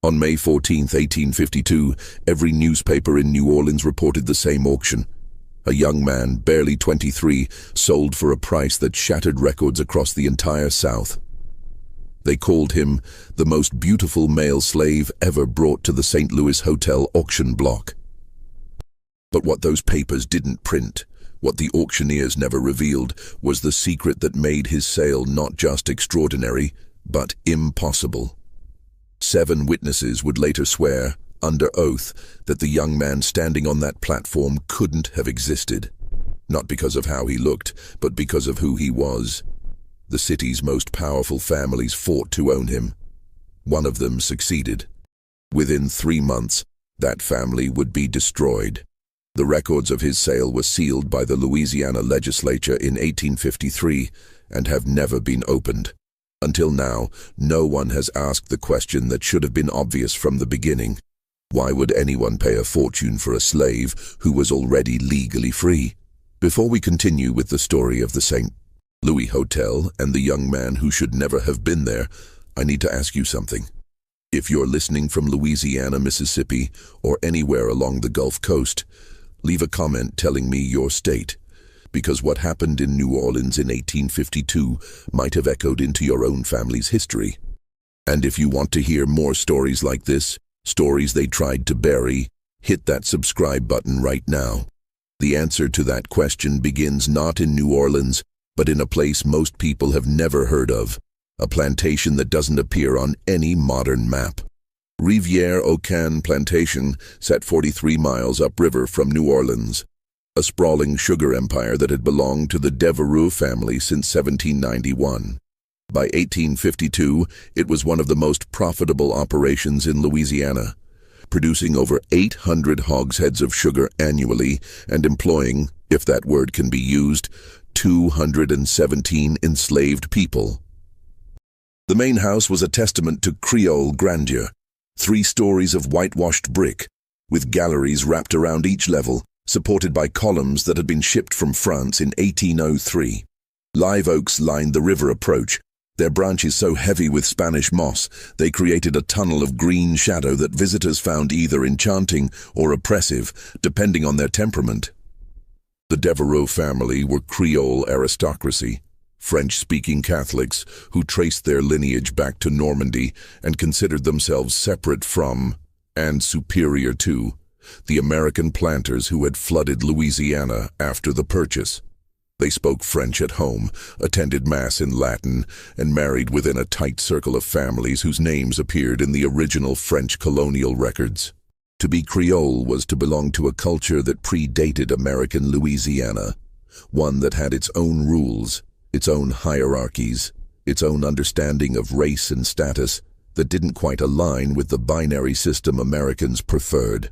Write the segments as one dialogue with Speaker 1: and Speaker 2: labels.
Speaker 1: On May 14, 1852, every newspaper in New Orleans reported the same auction. A young man, barely 23, sold for a price that shattered records across the entire South. They called him the most beautiful male slave ever brought to the St. Louis Hotel auction block. But what those papers didn't print, what the auctioneers never revealed, was the secret that made his sale not just extraordinary, but impossible. 7 witnesses would later swear, under oath, that the young man standing on that platform couldn't have existed. Not because of how he looked, but because of who he was. The city's most powerful families fought to own him. One of them succeeded. Within 3 months, that family would be destroyed. The records of his sale were sealed by the Louisiana legislature in 1853 and have never been opened. Until now, no one has asked the question that should have been obvious from the beginning. Why would anyone pay a fortune for a slave who was already legally free? Before we continue with the story of the St. Louis Hotel and the young man who should never have been there, I need to ask you something. If you're listening from Louisiana, Mississippi, or anywhere along the Gulf Coast, leave a comment telling me your state, because what happened in New Orleans in 1852 might have echoed into your own family's history. And if you want to hear more stories like this, stories they tried to bury, hit that subscribe button right now. The answer to that question begins not in New Orleans, but in a place most people have never heard of, a plantation that doesn't appear on any modern map. Rivière-au-Can Plantation sat 43 miles upriver from New Orleans, a sprawling sugar empire that had belonged to the Devereux family since 1791. By 1852, it was one of the most profitable operations in Louisiana, producing over 800 hogsheads of sugar annually and employing, if that word can be used, 217 enslaved people. The main house was a testament to Creole grandeur, 3 stories of whitewashed brick, with galleries wrapped around each level, supported by columns that had been shipped from France in 1803. Live oaks lined the river approach, their branches so heavy with Spanish moss they created a tunnel of green shadow that visitors found either enchanting or oppressive, depending on their temperament. The Devereux family were Creole aristocracy, French-speaking Catholics who traced their lineage back to Normandy and considered themselves separate from, and superior to, the American planters who had flooded Louisiana after the purchase. They spoke French at home, attended Mass in Latin, and married within a tight circle of families whose names appeared in the original French colonial records. To be Creole was to belong to a culture that predated American Louisiana, one that had its own rules, its own hierarchies, its own understanding of race and status that didn't quite align with the binary system Americans preferred.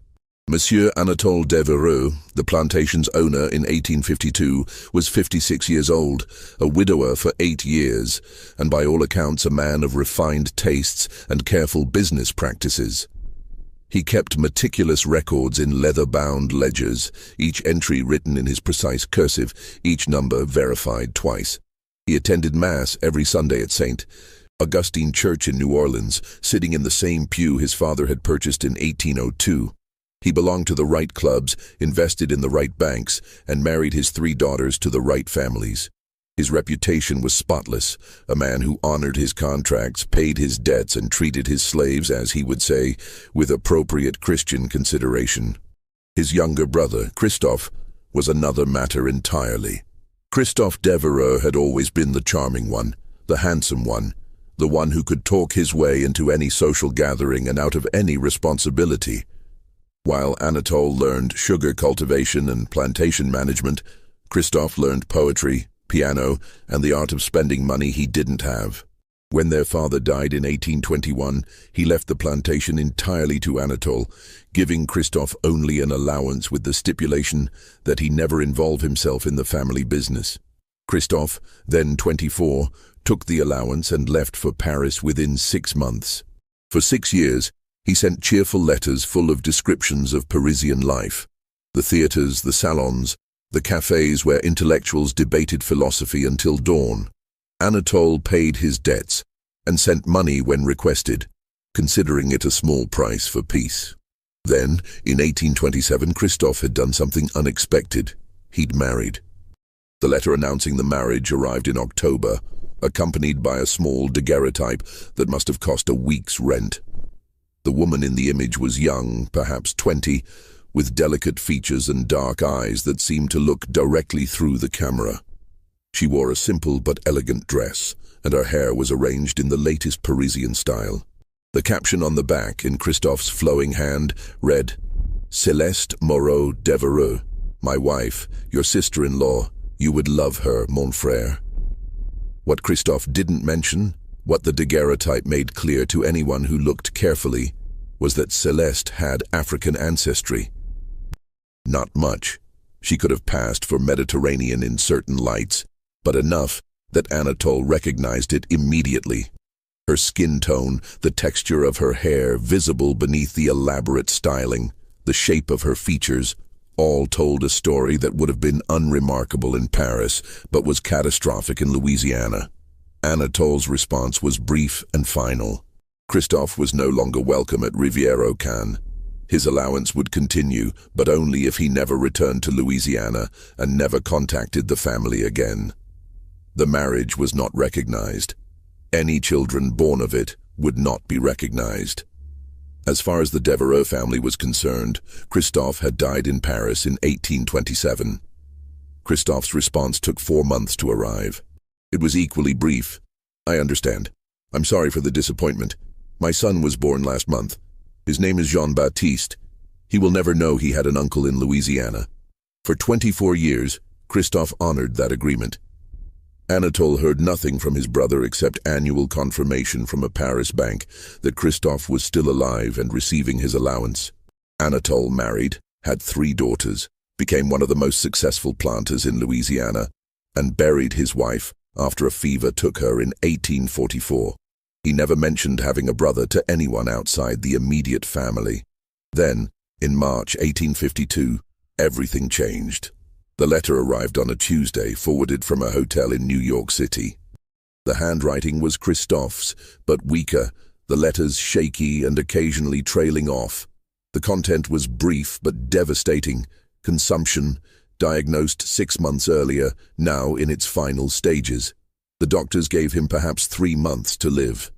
Speaker 1: Monsieur Anatole Devereux, the plantation's owner in 1852, was 56 years old, a widower for 8 years, and by all accounts a man of refined tastes and careful business practices. He kept meticulous records in leather-bound ledgers, each entry written in his precise cursive, each number verified twice. He attended Mass every Sunday at St. Augustine Church in New Orleans, sitting in the same pew his father had purchased in 1802. He belonged to the right clubs, invested in the right banks, and married his 3 daughters to the right families. His reputation was spotless, a man who honored his contracts, paid his debts, and treated his slaves, as he would say, with appropriate Christian consideration. His younger brother, Christophe, was another matter entirely. Christophe Devereux had always been the charming one, the handsome one, the one who could talk his way into any social gathering and out of any responsibility. While Anatole learned sugar cultivation and plantation management, Christophe learned poetry, piano, and the art of spending money he didn't have. When their father died in 1821, he left the plantation entirely to Anatole, giving Christophe only an allowance with the stipulation that he never involve himself in the family business. Christophe, then 24, took the allowance and left for Paris within 6 months. For 6 years, he sent cheerful letters full of descriptions of Parisian life, the theaters, the salons, the cafes where intellectuals debated philosophy until dawn. Anatole paid his debts and sent money when requested, considering it a small price for peace. Then, in 1827, Christophe had done something unexpected. He'd married. The letter announcing the marriage arrived in October, accompanied by a small daguerreotype that must have cost a week's rent. The woman in the image was young, perhaps 20, with delicate features and dark eyes that seemed to look directly through the camera. She wore a simple but elegant dress, and her hair was arranged in the latest Parisian style. The caption on the back, in Christophe's flowing hand, read, "Céleste Moreau Devereux, my wife, your sister-in-law. You would love her, mon frère." What Christophe didn't mention, what the daguerreotype made clear to anyone who looked carefully, was that Céleste had African ancestry. Not much. She could have passed for Mediterranean in certain lights, but enough that Anatole recognized it immediately. Her skin tone, the texture of her hair visible beneath the elaborate styling, the shape of her features, all told a story that would have been unremarkable in Paris, but was catastrophic in Louisiana. Anatole's response was brief and final. Christophe was no longer welcome at Rivière-aux-Cannes. His allowance would continue, but only if he never returned to Louisiana and never contacted the family again. The marriage was not recognized. Any children born of it would not be recognized. As far as the Devereux family was concerned, Christophe had died in Paris in 1827. Christophe's response took 4 months to arrive. It was equally brief. "I understand. I'm sorry for the disappointment. My son was born last month. His name is Jean-Baptiste. He will never know he had an uncle in Louisiana." For 24 years, Christophe honored that agreement. Anatole heard nothing from his brother except annual confirmation from a Paris bank that Christophe was still alive and receiving his allowance. Anatole married, had 3 daughters, became one of the most successful planters in Louisiana, and buried his wife after a fever took her in 1844. He never mentioned having a brother to anyone outside the immediate family. Then, in March 1852, everything changed. The letter arrived on a Tuesday, forwarded from a hotel in New York City. The handwriting was Christophe's, but weaker, the letters shaky and occasionally trailing off. The content was brief but devastating. Consumption, diagnosed 6 months earlier, now in its final stages. The doctors gave him perhaps 3 months to live.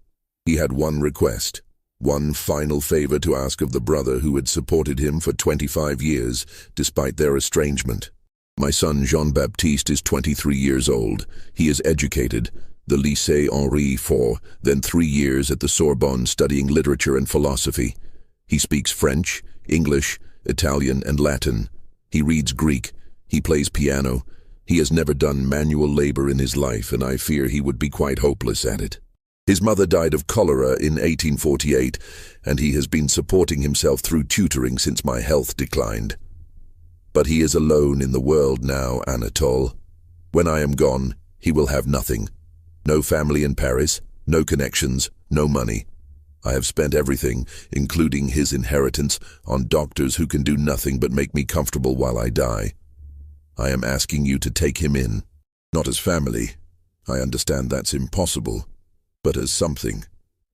Speaker 1: He had one request, one final favor to ask of the brother who had supported him for 25 years, despite their estrangement. "My son Jean-Baptiste is 23 years old. He is educated, the Lycée Henri IV, then 3 years at the Sorbonne studying literature and philosophy. He speaks French, English, Italian, and Latin. He reads Greek. He plays piano. He has never done manual labor in his life, and I fear he would be quite hopeless at it. His mother died of cholera in 1848, and he has been supporting himself through tutoring since my health declined. But he is alone in the world now, Anatole. When I am gone, he will have nothing. No family in Paris, no connections, no money. I have spent everything, including his inheritance, on doctors who can do nothing but make me comfortable while I die. I am asking you to take him in. Not as family. I understand that's impossible. But as something.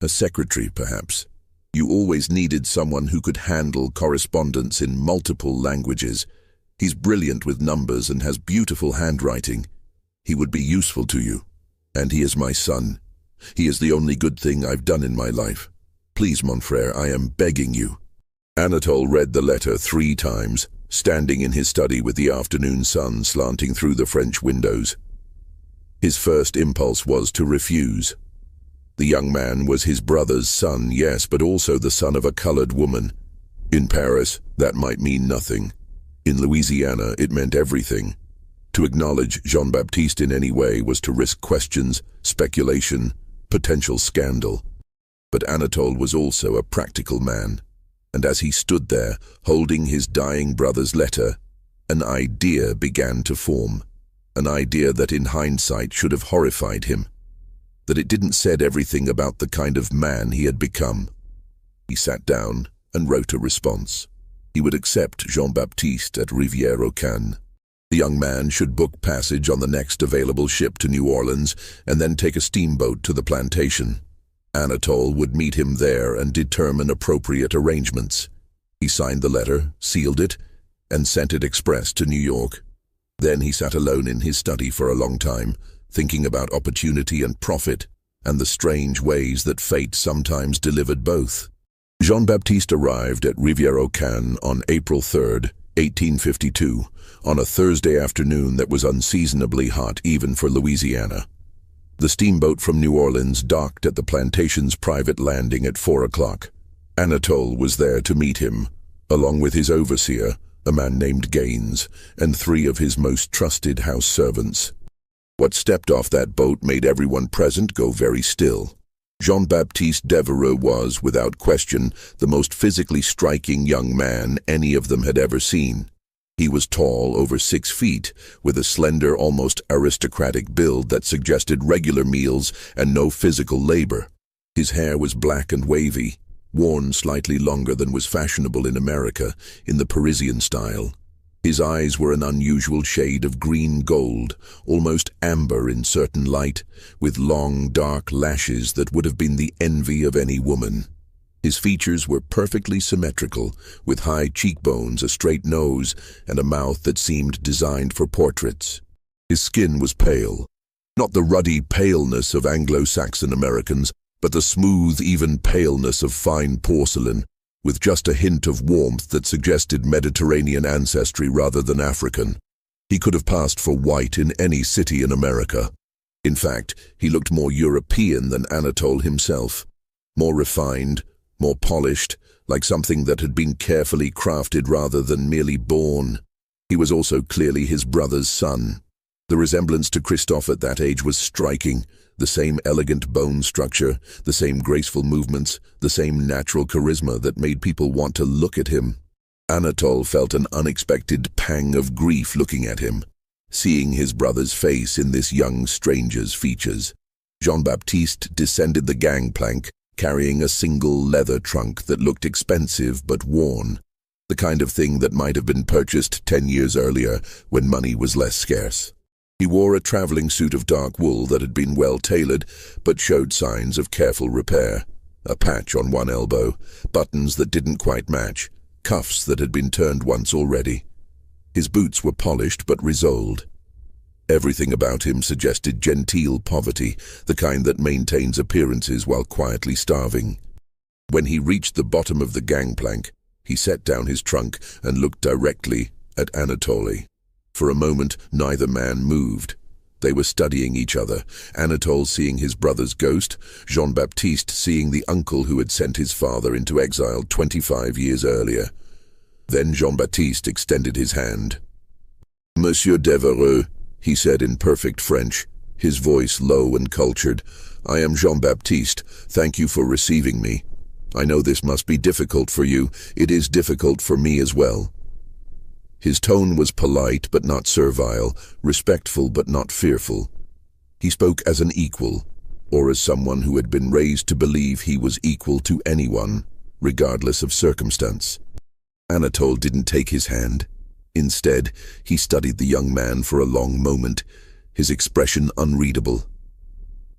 Speaker 1: A secretary, perhaps. You always needed someone who could handle correspondence in multiple languages. He's brilliant with numbers and has beautiful handwriting. He would be useful to you. And he is my son. He is the only good thing I've done in my life. Please, mon frère, I am begging you." Anatole read the letter 3 times, standing in his study with the afternoon sun slanting through the French windows. His first impulse was to refuse. The young man was his brother's son, yes, but also the son of a colored woman. In Paris, that might mean nothing. In Louisiana, it meant everything. To acknowledge Jean-Baptiste in any way was to risk questions, speculation, potential scandal. But Anatole was also a practical man, and as he stood there, holding his dying brother's letter, an idea began to form. An idea that in hindsight should have horrified him. That it didn't said everything about the kind of man he had become. He sat down and wrote a response. He would accept Jean-Baptiste at Rivière-aux-Cannes. The young man should book passage on the next available ship to New Orleans and then take a steamboat to the plantation. Anatole would meet him there and determine appropriate arrangements. He signed the letter, sealed it, and sent it express to New York. Then he sat alone in his study for a long time, thinking about opportunity and profit, and the strange ways that fate sometimes delivered both. Jean-Baptiste arrived at Rivière-aux-Cannes on April 3, 1852, on a Thursday afternoon that was unseasonably hot even for Louisiana. The steamboat from New Orleans docked at the plantation's private landing at 4 o'clock. Anatole was there to meet him, along with his overseer, a man named Gaines, and 3 of his most trusted house servants. What stepped off that boat made everyone present go very still. Jean-Baptiste Devereux was, without question, the most physically striking young man any of them had ever seen. He was tall, over 6 feet, with a slender, almost aristocratic build that suggested regular meals and no physical labor. His hair was black and wavy, worn slightly longer than was fashionable in America, in the Parisian style. His eyes were an unusual shade of green-gold, almost amber in certain light, with long, dark lashes that would have been the envy of any woman. His features were perfectly symmetrical, with high cheekbones, a straight nose, and a mouth that seemed designed for portraits. His skin was pale, not the ruddy paleness of Anglo-Saxon Americans, but the smooth, even paleness of fine porcelain, with just a hint of warmth that suggested Mediterranean ancestry rather than African. He could have passed for white in any city in America. In fact, he looked more European than Anatole himself, more refined, more polished, like something that had been carefully crafted rather than merely born. He was also clearly his brother's son. The resemblance to Christophe at that age was striking. The same elegant bone structure, the same graceful movements, the same natural charisma that made people want to look at him. Anatole felt an unexpected pang of grief looking at him, seeing his brother's face in this young stranger's features. Jean-Baptiste descended the gangplank, carrying a single leather trunk that looked expensive but worn, the kind of thing that might have been purchased 10 years earlier when money was less scarce. He wore a traveling suit of dark wool that had been well tailored, but showed signs of careful repair. A patch on one elbow, buttons that didn't quite match, cuffs that had been turned once already. His boots were polished but resoled. Everything about him suggested genteel poverty, the kind that maintains appearances while quietly starving. When he reached the bottom of the gangplank, he set down his trunk and looked directly at Anatole. For a moment, neither man moved. They were studying each other, Anatole seeing his brother's ghost, Jean-Baptiste seeing the uncle who had sent his father into exile 25 years earlier. Then Jean-Baptiste extended his hand. "Monsieur Devereux," he said in perfect French, his voice low and cultured, "I am Jean-Baptiste. Thank you for receiving me. I know this must be difficult for you. It is difficult for me as well." His tone was polite but not servile, respectful but not fearful. He spoke as an equal, or as someone who had been raised to believe he was equal to anyone, regardless of circumstance. Anatole didn't take his hand. Instead, he studied the young man for a long moment, his expression unreadable.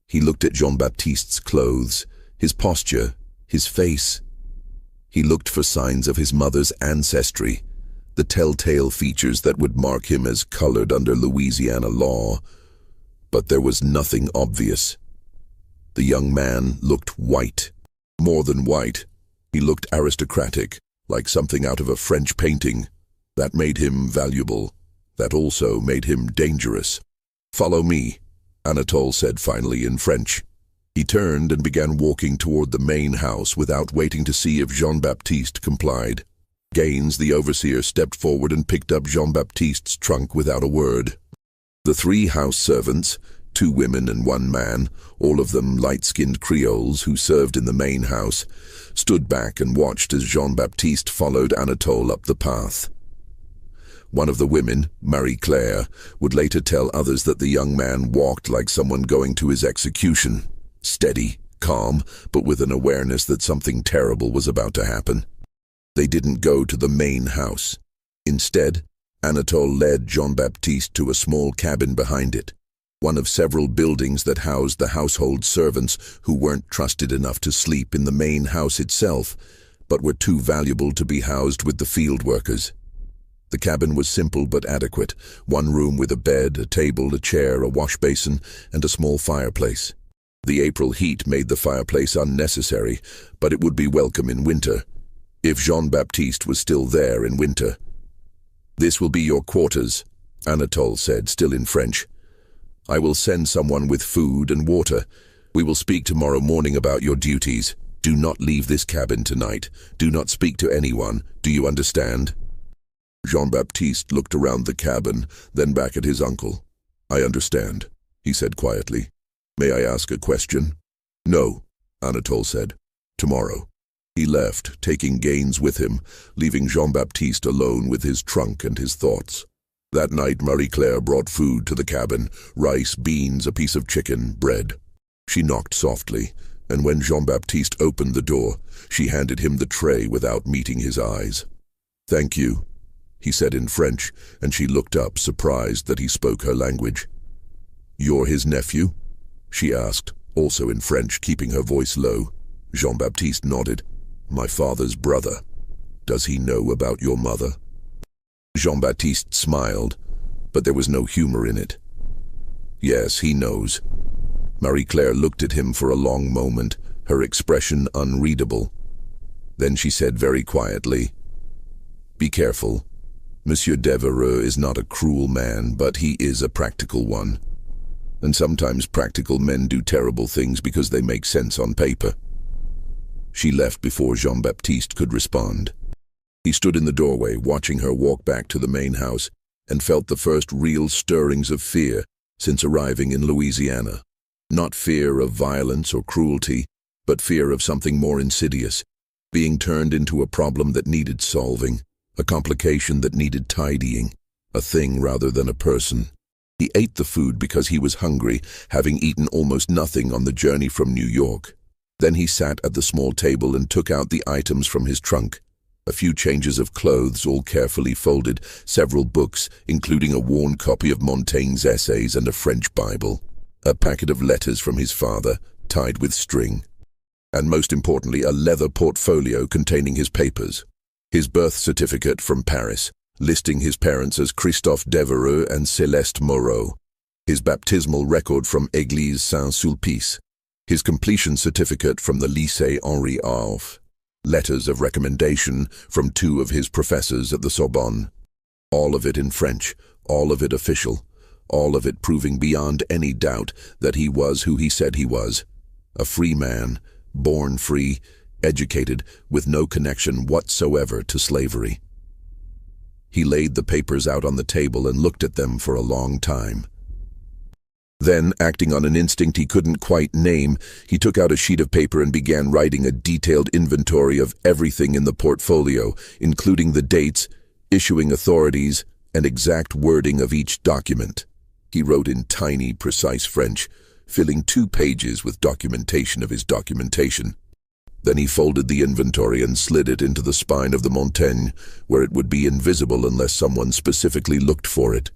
Speaker 1: He looked at Jean-Baptiste's clothes, his posture, his face. He looked for signs of his mother's ancestry, the telltale features that would mark him as colored under Louisiana law. But there was nothing obvious. The young man looked white. More than white. He looked aristocratic, like something out of a French painting. That made him valuable. That also made him dangerous. "Follow me," Anatole said finally in French. He turned and began walking toward the main house without waiting to see if Jean-Baptiste complied. Gaines, the overseer, stepped forward and picked up Jean-Baptiste's trunk without a word. The 3 house servants, 2 women and 1 man, all of them light-skinned Creoles who served in the main house, stood back and watched as Jean-Baptiste followed Anatole up the path. One of the women, Marie-Claire, would later tell others that the young man walked like someone going to his execution, steady, calm, but with an awareness that something terrible was about to happen. They didn't go to the main house. Instead, Anatole led Jean-Baptiste to a small cabin behind it. one of several buildings that housed the household servants who weren't trusted enough to sleep in the main house itself, but were too valuable to be housed with the field workers. The cabin was simple but adequate, one room with a bed, a table, a chair, a wash basin, and a small fireplace. The April heat made the fireplace unnecessary, but it would be welcome in winter, if Jean-Baptiste was still there in winter. "This will be your quarters," Anatole said, still in French. "I will send someone with food and water. We will speak tomorrow morning about your duties. Do not leave this cabin tonight. Do not speak to anyone. Do you understand?" Jean-Baptiste looked around the cabin, then back at his uncle. "I understand," he said quietly. "May I ask a question?" "No," Anatole said. "Tomorrow." He left, taking Gaines with him, leaving Jean-Baptiste alone with his trunk and his thoughts. That night Marie-Claire brought food to the cabin: rice, beans, a piece of chicken, bread. She knocked softly, and when Jean-Baptiste opened the door, she handed him the tray without meeting his eyes. "Thank you," he said in French, and she looked up, surprised that he spoke her language. "You're his nephew?" she asked, also in French, keeping her voice low. Jean-Baptiste nodded. "My father's brother. Does he know about your mother?" Jean-Baptiste smiled, but there was no humor in it. "Yes, he knows." Marie-Claire looked at him for a long moment, her expression unreadable. Then she said very quietly, "Be careful. Monsieur Devereux is not a cruel man, but he is a practical one. And sometimes practical men do terrible things because they make sense on paper." She left before Jean-Baptiste could respond. He stood in the doorway, watching her walk back to the main house, and felt the first real stirrings of fear since arriving in Louisiana. Not fear of violence or cruelty, but fear of something more insidious, being turned into a problem that needed solving, a complication that needed tidying, a thing rather than a person. He ate the food because he was hungry, having eaten almost nothing on the journey from New York. Then he sat at the small table and took out the items from his trunk. A few changes of clothes, all carefully folded, several books, including a worn copy of Montaigne's essays and a French Bible, a packet of letters from his father, tied with string, and most importantly, a leather portfolio containing his papers. His birth certificate from Paris, listing his parents as Christophe Devereux and Céleste Moreau. His baptismal record from Église Saint-Sulpice. His completion certificate from the Lycée Henri Alph. Letters of recommendation from 2 of his professors at the Sorbonne. All of it in French, all of it official, all of it proving beyond any doubt that he was who he said he was. A free man, born free, educated, with no connection whatsoever to slavery. He laid the papers out on the table and looked at them for a long time. Then, acting on an instinct he couldn't quite name, he took out a sheet of paper and began writing a detailed inventory of everything in the portfolio, including the dates, issuing authorities, and exact wording of each document. He wrote in tiny, precise French, filling 2 pages with documentation of his documentation. Then he folded the inventory and slid it into the spine of the Montaigne, where it would be invisible unless someone specifically looked for it.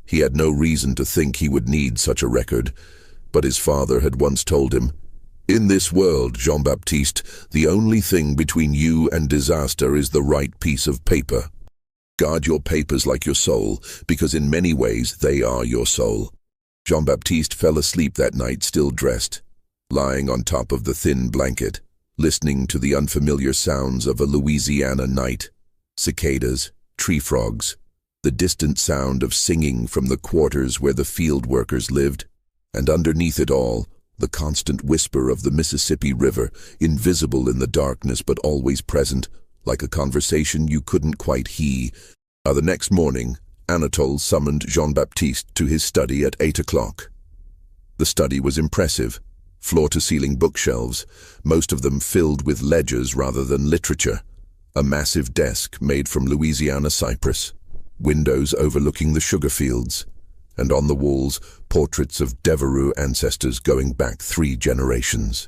Speaker 1: He had no reason to think he would need such a record, but his father had once told him, "In this world, Jean-Baptiste, the only thing between you and disaster is the right piece of paper. Guard your papers like your soul, because in many ways they are your soul." Jean-Baptiste fell asleep that night still dressed, lying on top of the thin blanket, listening to the unfamiliar sounds of a Louisiana night, cicadas, tree frogs, the distant sound of singing from the quarters where the field workers lived, and underneath it all, the constant whisper of the Mississippi River, invisible in the darkness but always present, like a conversation you couldn't quite hear. The next morning, Anatole summoned Jean-Baptiste to his study at 8 o'clock. The study was impressive, floor-to-ceiling bookshelves, most of them filled with ledgers rather than literature, a massive desk made from Louisiana cypress, windows overlooking the sugar fields, and on the walls, portraits of Devereux ancestors going back 3 generations.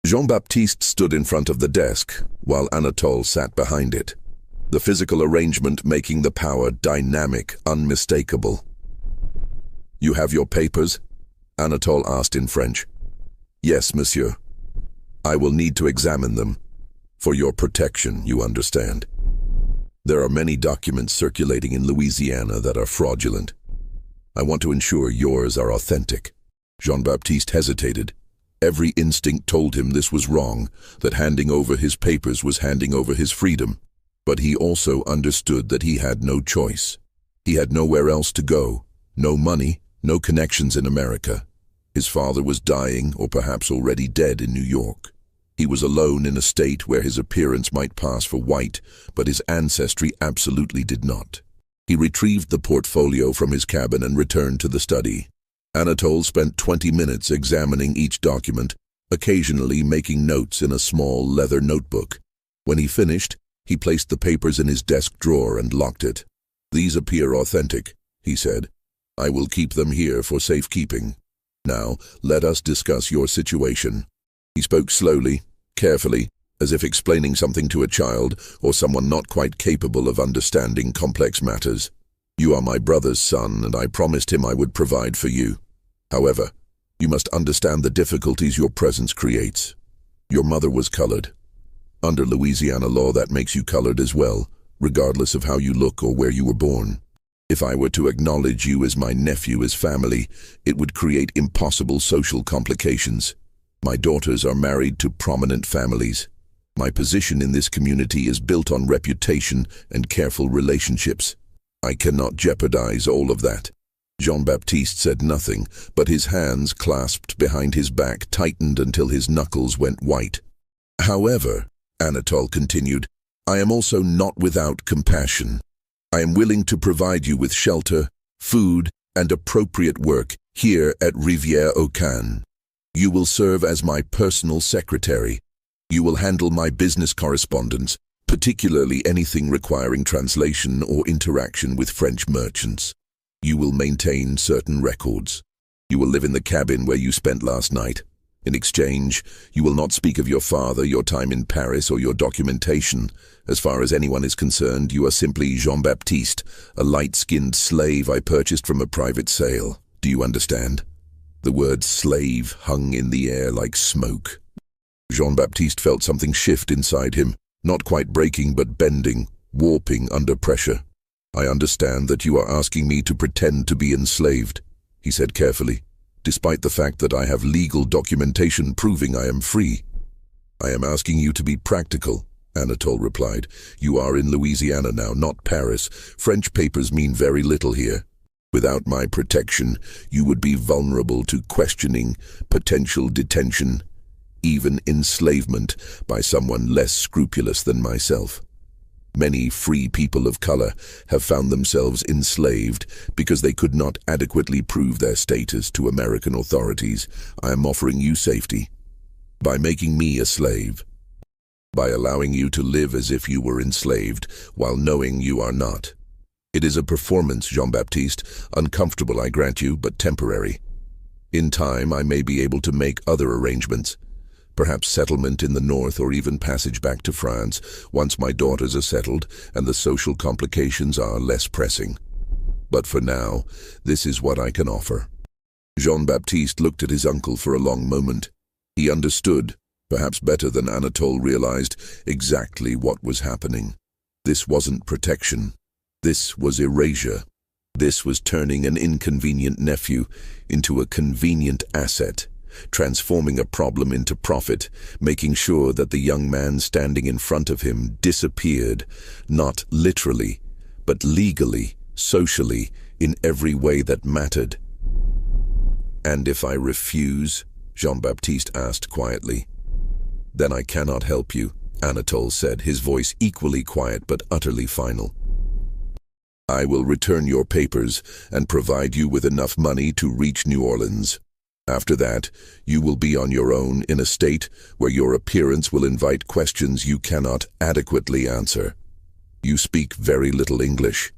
Speaker 1: Jean-Baptiste stood in front of the desk, while Anatole sat behind it, the physical arrangement making the power dynamic, unmistakable. You have your papers? Anatole asked in French. Yes, monsieur. I will need to examine them. For your protection, you understand. There are many documents circulating in Louisiana that are fraudulent. I want to ensure yours are authentic. Jean-Baptiste hesitated. Every instinct told him this was wrong, that handing over his papers was handing over his freedom. But he also understood that he had no choice. He had nowhere else to go, no money, no connections in America. His father was dying or perhaps already dead in New York. He was alone in a state where his appearance might pass for white, but his ancestry absolutely did not. He retrieved the portfolio from his cabin and returned to the study. Anatole spent 20 minutes examining each document, occasionally making notes in a small leather notebook. When he finished, he placed the papers in his desk drawer and locked it. These appear authentic, he said. I will keep them here for safekeeping. Now, let us discuss your situation. He spoke slowly, carefully, as if explaining something to a child or someone not quite capable of understanding complex matters. You are my brother's son, and I promised him I would provide for you. However, you must understand the difficulties your presence creates. Your mother was colored. Under Louisiana law, that makes you colored as well, regardless of how you look or where you were born. If I were to acknowledge you as my nephew as family, it would create impossible social complications. My daughters are married to prominent families. My position in this community is built on reputation and careful relationships. I cannot jeopardize all of that. Jean-Baptiste said nothing, but his hands clasped behind his back tightened until his knuckles went white. However, Anatole continued, I am also not without compassion. I am willing to provide you with shelter, food, and appropriate work here at Rivière-aux-Cannes. You will serve as my personal secretary. You will handle my business correspondence, particularly anything requiring translation or interaction with French merchants. You will maintain certain records. You will live in the cabin where you spent last night. In exchange, you will not speak of your father, your time in Paris, or your documentation. As far as anyone is concerned, you are simply Jean-Baptiste, a light-skinned slave I purchased from a private sale. Do you understand? The word slave hung in the air like smoke. Jean-Baptiste felt something shift inside him, not quite breaking but bending, warping under pressure. I understand that you are asking me to pretend to be enslaved, he said carefully, despite the fact that I have legal documentation proving I am free. I am asking you to be practical, Anatole replied. You are in Louisiana now, not Paris. French papers mean very little here. Without my protection, you would be vulnerable to questioning, potential detention, even enslavement by someone less scrupulous than myself. Many free people of color have found themselves enslaved because they could not adequately prove their status to American authorities. I am offering you safety by making me a slave, by allowing you to live as if you were enslaved while knowing you are not. It is a performance, Jean-Baptiste, uncomfortable, I grant you, but temporary. In time, I may be able to make other arrangements. Perhaps settlement in the north or even passage back to France once my daughters are settled and the social complications are less pressing. But for now, this is what I can offer. Jean-Baptiste looked at his uncle for a long moment. He understood, perhaps better than Anatole realized, exactly what was happening. This wasn't protection. This was erasure. This was turning an inconvenient nephew into a convenient asset, transforming a problem into profit, making sure that the young man standing in front of him disappeared, not literally, but legally, socially, in every way that mattered. And if I refuse? Jean-Baptiste asked quietly. Then I cannot help you, Anatole said, his voice equally quiet but utterly final. I will return your papers and provide you with enough money to reach New Orleans. After that, you will be on your own in a state where your appearance will invite questions you cannot adequately answer. You speak very little English.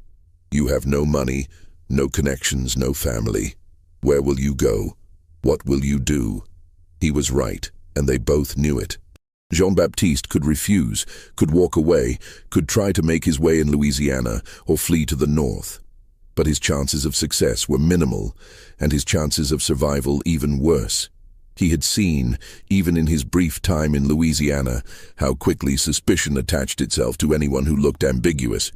Speaker 1: You have no money, no connections, no family. Where will you go? What will you do? He was right, and they both knew it. Jean-Baptiste could refuse, could walk away, could try to make his way in Louisiana or flee to the north. but his chances of success were minimal, and his chances of survival even worse. He had seen, even in his brief time in Louisiana, how quickly suspicion attached itself to anyone who looked ambiguous,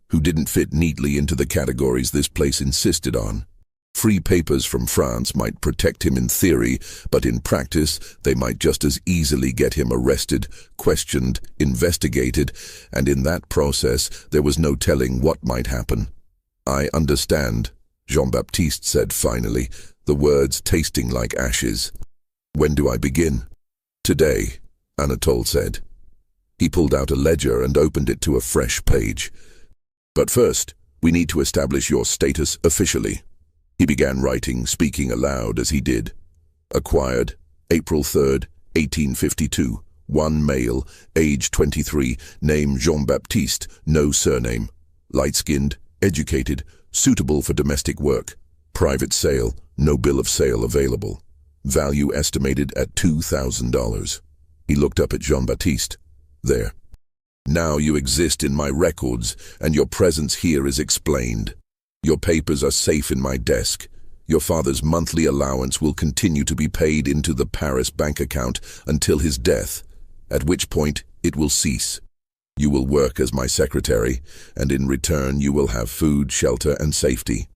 Speaker 1: who didn't fit neatly into the categories this place insisted on. Free papers from France might protect him in theory, but in practice they might just as easily get him arrested, questioned, investigated, and in that process there was no telling what might happen. "I understand," Jean-Baptiste said finally, the words tasting like ashes. "When do I begin?" "Today," Anatole said. He pulled out a ledger and opened it to a fresh page. "But first, we need to establish your status officially." He began writing, speaking aloud as he did. "Acquired, April 3rd, 1852. 1 male, age 23, name Jean-Baptiste, no surname. Light-skinned, educated, suitable for domestic work. Private sale, no bill of sale available. Value estimated at $2,000. He looked up at Jean-Baptiste. "There. Now you exist in my records, and your presence here is explained. Your papers are safe in my desk. Your father's monthly allowance will continue to be paid into the Paris bank account until his death, at which point it will cease. You will work as my secretary, and in return you will have food, shelter, and safety.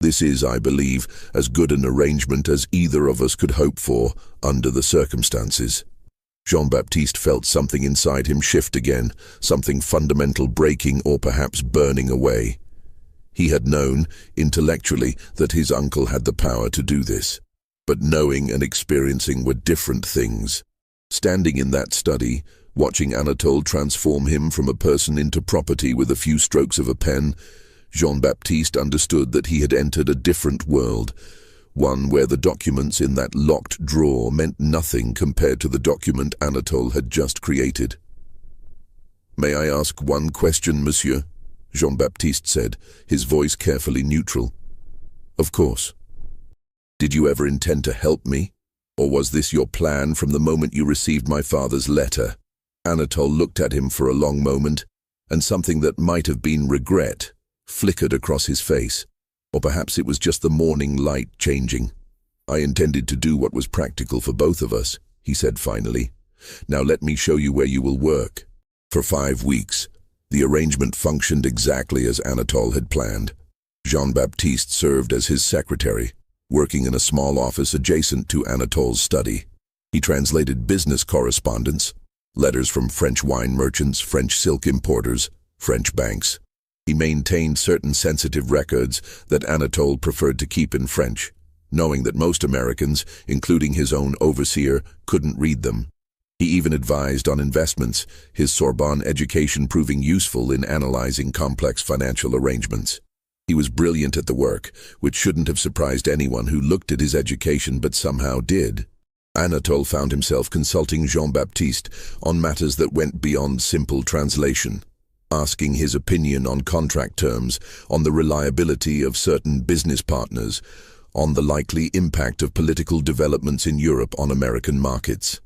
Speaker 1: This is, I believe, as good an arrangement as either of us could hope for under the circumstances." Jean-Baptiste felt something inside him shift again, something fundamental breaking or perhaps burning away. He had known, intellectually, that his uncle had the power to do this. But knowing and experiencing were different things. Standing in that study, watching Anatole transform him from a person into property with a few strokes of a pen, Jean-Baptiste understood that he had entered a different world, one where the documents in that locked drawer meant nothing compared to the document Anatole had just created. "May I ask one question, monsieur?" Jean-Baptiste said, his voice carefully neutral. "Of course. Did you ever intend to help me? Or was this your plan from the moment you received my father's letter?" Anatole looked at him for a long moment, and something that might have been regret flickered across his face. Or perhaps it was just the morning light changing. "I intended to do what was practical for both of us," he said finally. "Now let me show you where you will work." For 5 weeks, the arrangement functioned exactly as Anatole had planned. Jean-Baptiste served as his secretary, working in a small office adjacent to Anatole's study. He translated business correspondence, letters from French wine merchants, French silk importers, French banks. He maintained certain sensitive records that Anatole preferred to keep in French, knowing that most Americans, including his own overseer, couldn't read them. He even advised on investments, his Sorbonne education proving useful in analyzing complex financial arrangements. He was brilliant at the work, which shouldn't have surprised anyone who looked at his education but somehow did. Anatole found himself consulting Jean-Baptiste on matters that went beyond simple translation, asking his opinion on contract terms, on the reliability of certain business partners, on the likely impact of political developments in Europe on American markets.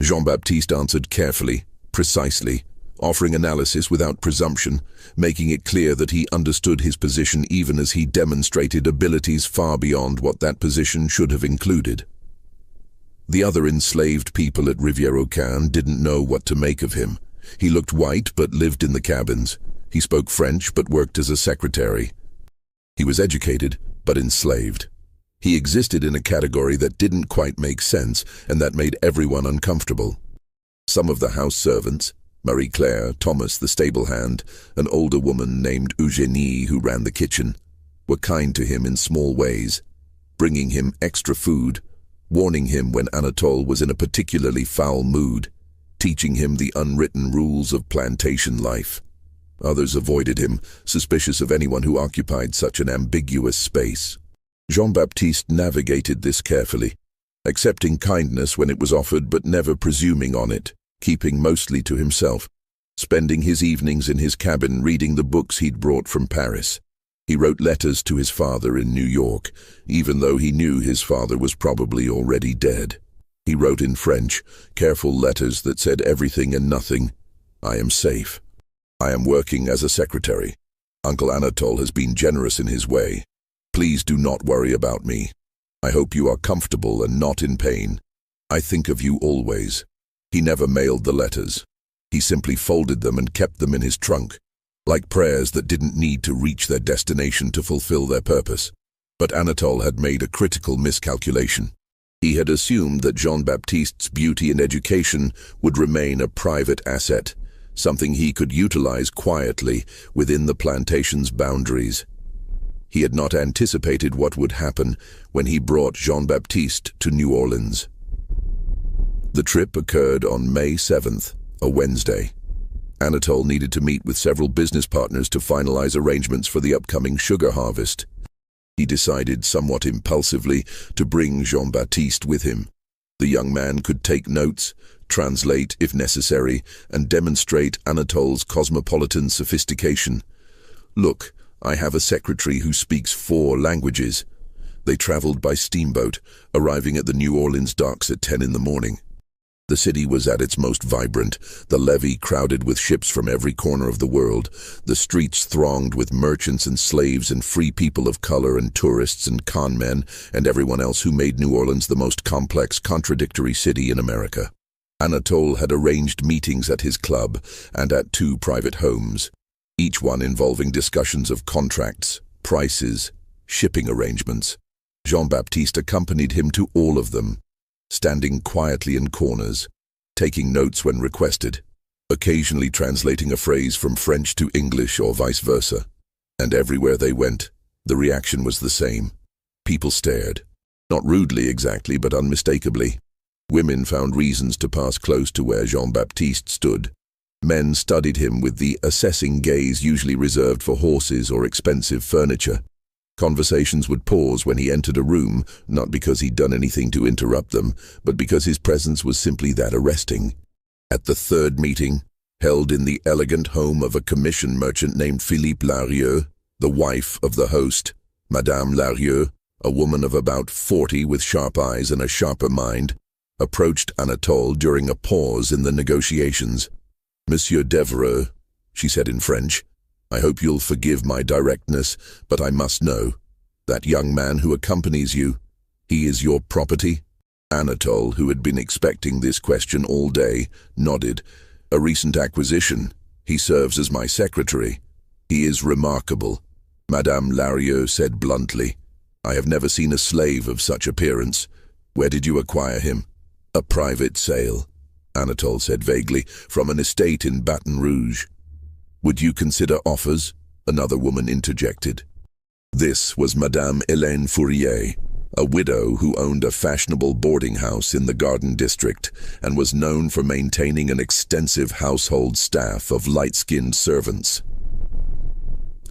Speaker 1: Jean-Baptiste answered carefully, precisely, offering analysis without presumption, making it clear that he understood his position even as he demonstrated abilities far beyond what that position should have included. The other enslaved people at Rivière-aux-Quins didn't know what to make of him. He looked white but lived in the cabins. He spoke French but worked as a secretary. He was educated but enslaved. He existed in a category that didn't quite make sense and that made everyone uncomfortable. Some of the house servants, Marie-Claire, Thomas the stable hand, an older woman named Eugénie who ran the kitchen, were kind to him in small ways, bringing him extra food, warning him when Anatole was in a particularly foul mood, teaching him the unwritten rules of plantation life. Others avoided him, suspicious of anyone who occupied such an ambiguous space. Jean-Baptiste navigated this carefully, accepting kindness when it was offered but never presuming on it, keeping mostly to himself, spending his evenings in his cabin reading the books he'd brought from Paris. He wrote letters to his father in New York, even though he knew his father was probably already dead. He wrote in French, careful letters that said everything and nothing. "I am safe. I am working as a secretary. Uncle Anatole has been generous in his way. Please do not worry about me. I hope you are comfortable and not in pain. I think of you always. He never mailed the letters. He simply folded them and kept them in his trunk, like prayers that didn't need to reach their destination to fulfill their purpose. But Anatole had made a critical miscalculation. He had assumed that Jean-Baptiste's beauty and education would remain a private asset, something he could utilize quietly within the plantation's boundaries. He had not anticipated what would happen when he brought Jean-Baptiste to New Orleans. The trip occurred on May 7th, a Wednesday. Anatole needed to meet with several business partners to finalize arrangements for the upcoming sugar harvest. He decided somewhat impulsively to bring Jean-Baptiste with him. The young man could take notes, translate if necessary, and demonstrate Anatole's cosmopolitan sophistication. "Look, I have a secretary who speaks 4 languages. They traveled by steamboat, arriving at the New Orleans docks at 10 in the morning. The city was at its most vibrant, the levee crowded with ships from every corner of the world, the streets thronged with merchants and slaves and free people of color and tourists and con men and everyone else who made New Orleans the most complex, contradictory city in America. Anatole had arranged meetings at his club and at 2 private homes, each one involving discussions of contracts, prices, shipping arrangements. Jean-Baptiste accompanied him to all of them, standing quietly in corners, taking notes when requested, occasionally translating a phrase from French to English or vice versa. And everywhere they went, the reaction was the same. People stared. Not rudely exactly, but unmistakably. Women found reasons to pass close to where Jean-Baptiste stood. Men studied him with the assessing gaze usually reserved for horses or expensive furniture. Conversations would pause when he entered a room, not because he'd done anything to interrupt them, but because his presence was simply that arresting. At the 3rd meeting, held in the elegant home of a commission merchant named Philippe Larieux, the wife of the host, Madame Larieux, a woman of about 40 with sharp eyes and a sharper mind, approached Anatole during a pause in the negotiations. "Monsieur Devereux," she said in French, "I hope you'll forgive my directness, but I must know. That young man who accompanies you, he is your property?" Anatole, who had been expecting this question all day, nodded. "A recent acquisition. He serves as my secretary. He is remarkable," Madame Larieux said bluntly. "I have never seen a slave of such appearance. Where did you acquire him?" "A private sale," Anatole said vaguely, "from an estate in Baton Rouge." "Would you consider offers?" another woman interjected. This was Madame Hélène Fourier, a widow who owned a fashionable boarding house in the Garden District and was known for maintaining an extensive household staff of light-skinned servants.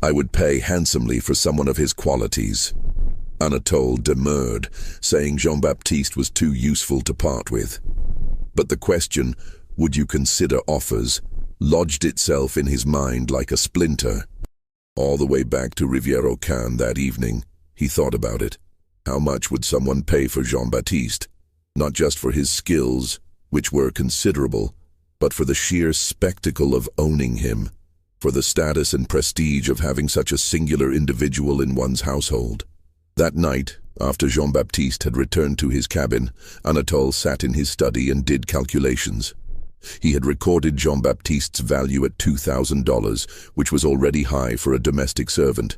Speaker 1: "I would pay handsomely for someone of his qualities." Anatole demurred, saying Jean-Baptiste was too useful to part with. But the question, "Would you consider offers?" lodged itself in his mind like a splinter. All the way back to Rivière-aux-Cannes that evening, he thought about it. How much would someone pay for Jean-Baptiste? Not just for his skills, which were considerable, but for the sheer spectacle of owning him, for the status and prestige of having such a singular individual in one's household. That night, after Jean-Baptiste had returned to his cabin, Anatole sat in his study and did calculations. He had recorded Jean-Baptiste's value at $2,000, which was already high for a domestic servant.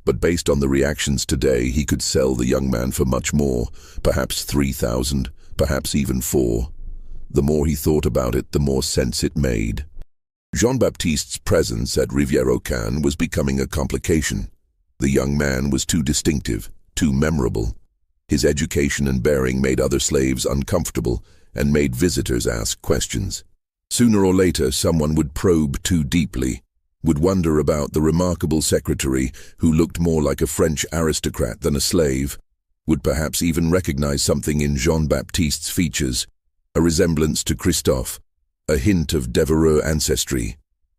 Speaker 1: But based on the reactions today, he could sell the young man for much more, perhaps $3,000, perhaps even $4,000. The more he thought about it, the more sense it made. Jean-Baptiste's presence at Rivière-aux-Cannes was becoming a complication. The young man was too distinctive, too memorable. His education and bearing made other slaves uncomfortable and made visitors ask questions. Sooner or later, someone would probe too deeply, would wonder about the remarkable secretary who looked more like a French aristocrat than a slave, would perhaps even recognize something in Jean-Baptiste's features, a resemblance to Christophe, a hint of Devereux ancestry.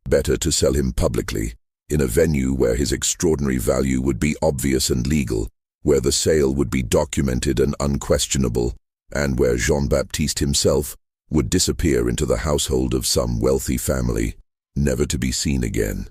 Speaker 1: Better to sell him publicly, in a venue where his extraordinary value would be obvious and legal, where the sale would be documented and unquestionable, and where Jean-Baptiste himself would disappear into the household of some wealthy family, never to be seen again.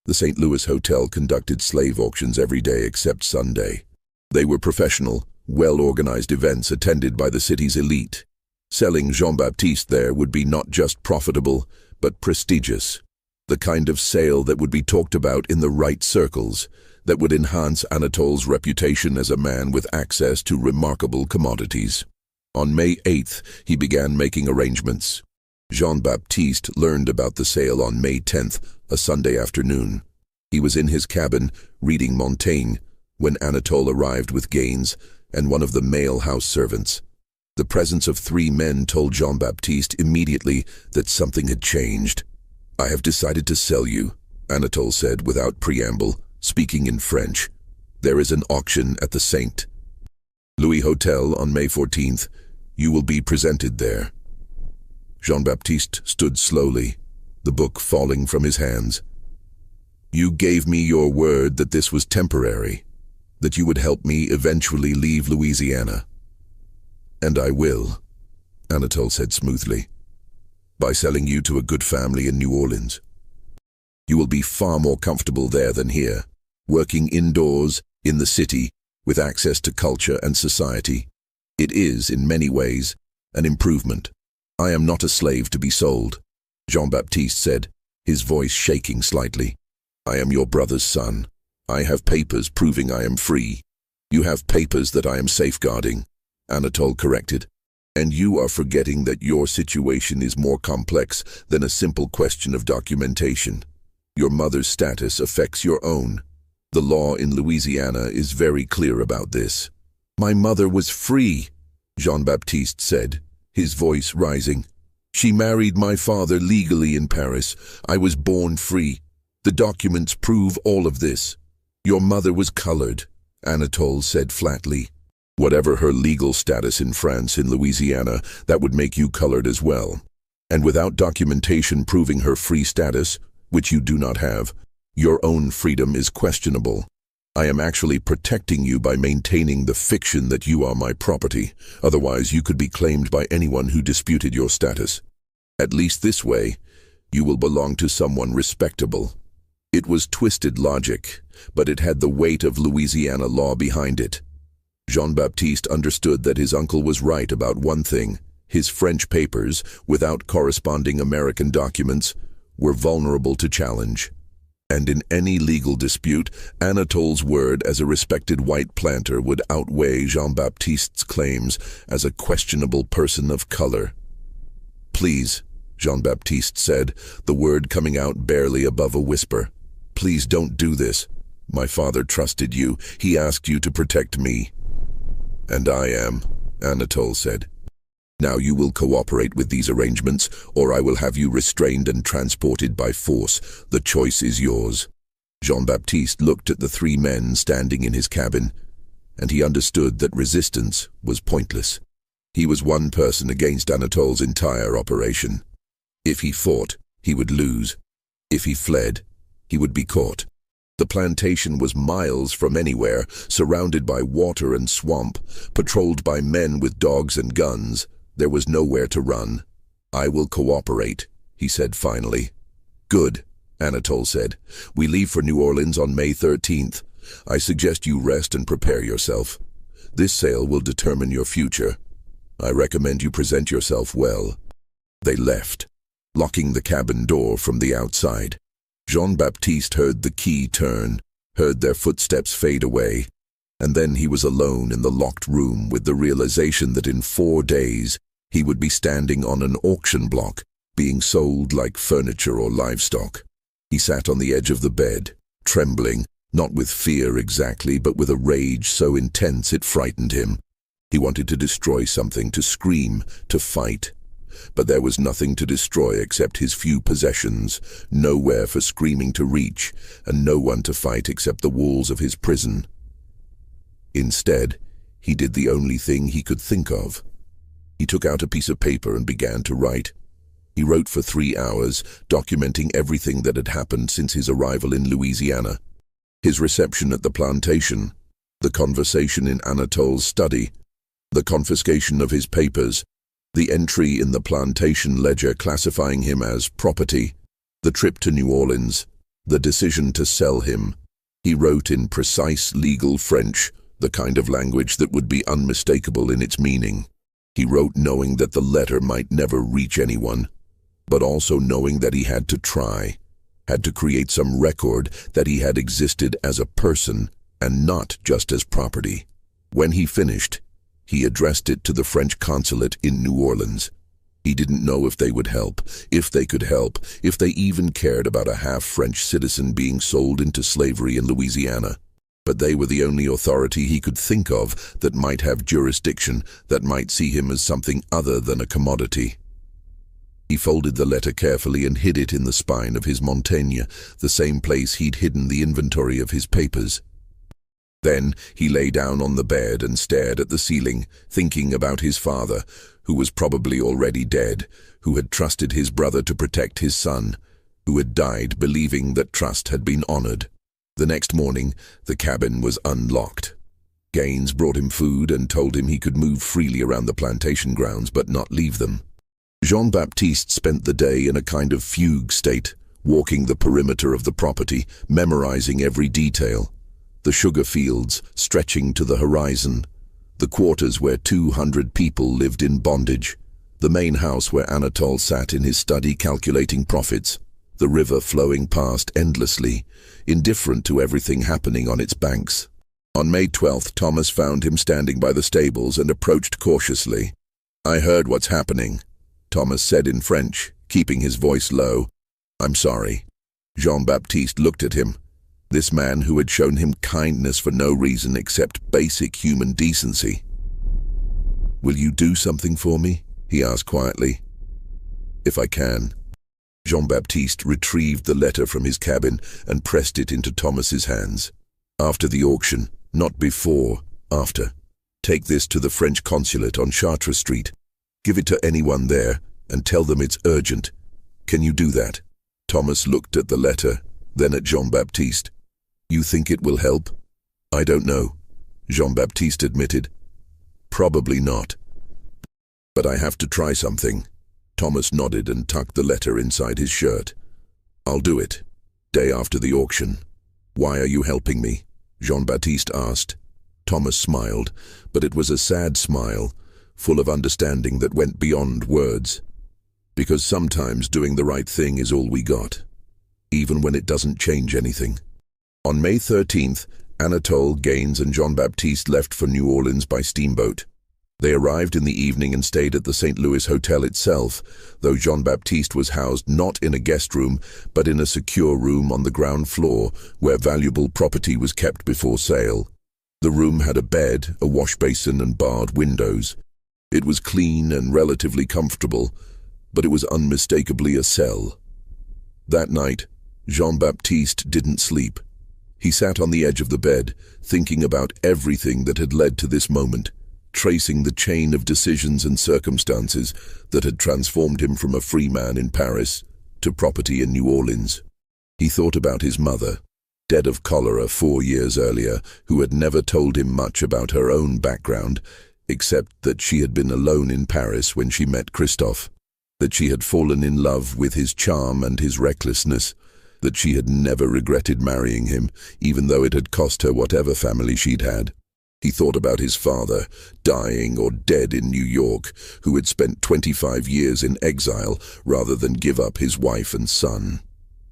Speaker 1: The St. Louis Hotel conducted slave auctions every day except Sunday. They were professional, well-organized events attended by the city's elite. Selling Jean-Baptiste there would be not just profitable, but prestigious. The kind of sale that would be talked about in the right circles, that would enhance Anatole's reputation as a man with access to remarkable commodities. On May 8th, he began making arrangements. Jean-Baptiste learned about the sale on May 10th, a Sunday afternoon. He was in his cabin, reading Montaigne, when Anatole arrived with Gaines and one of the male house servants. The presence of 3 men told Jean-Baptiste immediately that something had changed. "I have decided to sell you," Anatole said without preamble, speaking in French. "There is an auction at the St. Louis Hotel on May 14th. You will be presented there." Jean-Baptiste stood slowly, the book falling from his hands. "You gave me your word that this was temporary, that you would help me eventually leave Louisiana." "And I will," Anatole said smoothly, "by selling you to a good family in New Orleans. You will be far more comfortable there than here, working indoors, in the city, with access to culture and society. It is, in many ways, an improvement. I am not a slave to be sold," Jean-Baptiste said, his voice shaking slightly. "I am your brother's son. I have papers proving I am free." "You have papers that I am safeguarding," Anatole corrected. "And you are forgetting that your situation is more complex than a simple question of documentation. Your mother's status affects your own. The law in Louisiana is very clear about this." "My mother was free," Jean-Baptiste said, his voice rising. "She married my father legally in Paris. I was born free. The documents prove all of this." "Your mother was colored," Anatole said flatly. "Whatever her legal status in France and Louisiana, that would make you colored as well. And without documentation proving her free status, which you do not have, your own freedom is questionable. I am actually protecting you by maintaining the fiction that you are my property. Otherwise, you could be claimed by anyone who disputed your status. At least this way, you will belong to someone respectable." It was twisted logic, but it had the weight of Louisiana law behind it. Jean-Baptiste understood that his uncle was right about one thing. His French papers, without corresponding American documents, were vulnerable to challenge. And in any legal dispute, Anatole's word as a respected white planter would outweigh Jean-Baptiste's claims as a questionable person of color. "Please," Jean-Baptiste said, the word coming out barely above a whisper. "Please don't do this. My father trusted you. He asked you to protect me." "And I am," Anatole said. "Now you will cooperate with these arrangements, or I will have you restrained and transported by force. The choice is yours." Jean-Baptiste looked at the 3 men standing in his cabin, and he understood that resistance was pointless. He was one person against Anatole's entire operation. If he fought, he would lose. If he fled, he would be caught. The plantation was miles from anywhere, surrounded by water and swamp, patrolled by men with dogs and guns. There was nowhere to run. "I will cooperate," he said finally. "Good," Anatole said. "We leave for New Orleans on May 13th. I suggest you rest and prepare yourself. This sale will determine your future. I recommend you present yourself well." They left, locking the cabin door from the outside. Jean-Baptiste heard the key turn, heard their footsteps fade away, and then he was alone in the locked room with the realization that in 4 days he would be standing on an auction block, being sold like furniture or livestock. He sat on the edge of the bed, trembling, not with fear exactly, but with a rage so intense it frightened him. He wanted to destroy something, to scream, to fight. But there was nothing to destroy except his few possessions, nowhere for screaming to reach, and no one to fight except the walls of his prison. Instead, he did the only thing he could think of. He took out a piece of paper and began to write. He wrote for 3 hours, documenting everything that had happened since his arrival in Louisiana. His reception at the plantation, the conversation in Anatole's study, the confiscation of his papers, the entry in the plantation ledger classifying him as property, the trip to New Orleans, the decision to sell him. He wrote in precise legal French, the kind of language that would be unmistakable in its meaning. He wrote knowing that the letter might never reach anyone, but also knowing that he had to try, had to create some record that he had existed as a person and not just as property. When he finished, he addressed it to the French consulate in New Orleans. He didn't know if they would help, if they could help, if they even cared about a half-French citizen being sold into slavery in Louisiana. But they were the only authority he could think of that might have jurisdiction, that might see him as something other than a commodity. He folded the letter carefully and hid it in the spine of his montagne, the same place he'd hidden the inventory of his papers. Then he lay down on the bed and stared at the ceiling, thinking about his father, who was probably already dead, who had trusted his brother to protect his son, who had died believing that trust had been honored. The next morning, the cabin was unlocked. Gaines brought him food and told him he could move freely around the plantation grounds but not leave them. Jean-Baptiste spent the day in a kind of fugue state, walking the perimeter of the property, memorizing every detail. The sugar fields stretching to the horizon, the quarters where 200 people lived in bondage, the main house where Anatole sat in his study calculating profits, the river flowing past endlessly, indifferent to everything happening on its banks. On May 12th, Thomas found him standing by the stables and approached cautiously. "I heard what's happening," Thomas said in French, keeping his voice low. "I'm sorry." Jean-Baptiste looked at him. This man who had shown him kindness for no reason except basic human decency. "Will you do something for me?" he asked quietly. "If I can." Jean-Baptiste retrieved the letter from his cabin and pressed it into Thomas's hands. "After the auction, not before, after. Take this to the French consulate on Chartres Street. Give it to anyone there and tell them it's urgent. Can you do that?" Thomas looked at the letter, then at Jean-Baptiste. "You think it will help?" "I don't know," Jean-Baptiste admitted. "Probably not. But I have to try something." Thomas nodded and tucked the letter inside his shirt. "I'll do it. Day after the auction." "Why are you helping me?" Jean-Baptiste asked. Thomas smiled, but it was a sad smile, full of understanding that went beyond words. "Because sometimes doing the right thing is all we got, even when it doesn't change anything." On May 13th, Anatole, Gaines, and Jean-Baptiste left for New Orleans by steamboat. They arrived in the evening and stayed at the St. Louis Hotel itself, though Jean-Baptiste was housed not in a guest room, but in a secure room on the ground floor, where valuable property was kept before sale. The room had a bed, a wash basin, and barred windows. It was clean and relatively comfortable, but it was unmistakably a cell. That night, Jean-Baptiste didn't sleep. He sat on the edge of the bed, thinking about everything that had led to this moment, tracing the chain of decisions and circumstances that had transformed him from a free man in Paris to property in New Orleans. He thought about his mother, dead of cholera 4 years earlier, who had never told him much about her own background, except that she had been alone in Paris when she met Christophe, that she had fallen in love with his charm and his recklessness, that she had never regretted marrying him, even though it had cost her whatever family she'd had. He thought about his father, dying or dead in New York, who had spent 25 years in exile rather than give up his wife and son.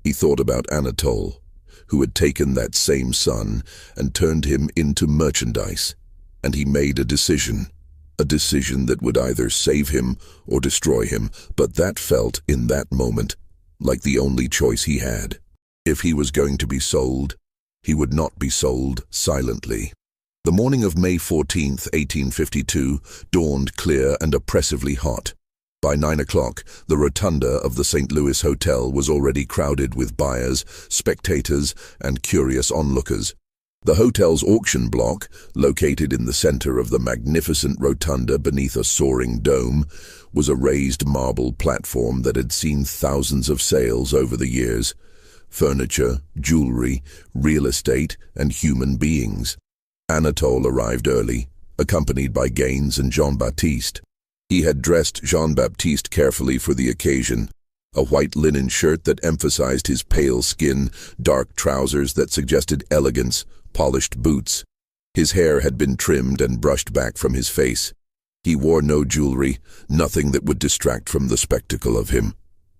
Speaker 1: He thought about Anatole, who had taken that same son and turned him into merchandise, and he made a decision that would either save him or destroy him, but that felt, in that moment, like the only choice he had. If he was going to be sold, he would not be sold silently. The morning of May 14th, 1852, dawned clear and oppressively hot. By 9 o'clock, the rotunda of the St. Louis Hotel was already crowded with buyers, spectators, and curious onlookers. The hotel's auction block, located in the center of the magnificent rotunda beneath a soaring dome, was a raised marble platform that had seen thousands of sales over the years. Furniture, jewelry, real estate, and human beings. Anatole arrived early, accompanied by Gaines and Jean-Baptiste. He had dressed Jean-Baptiste carefully for the occasion, A white linen shirt that emphasized his pale skin, dark trousers that suggested elegance, polished boots. His hair had been trimmed and brushed back from his face. He wore no jewelry, nothing that would distract from the spectacle of him.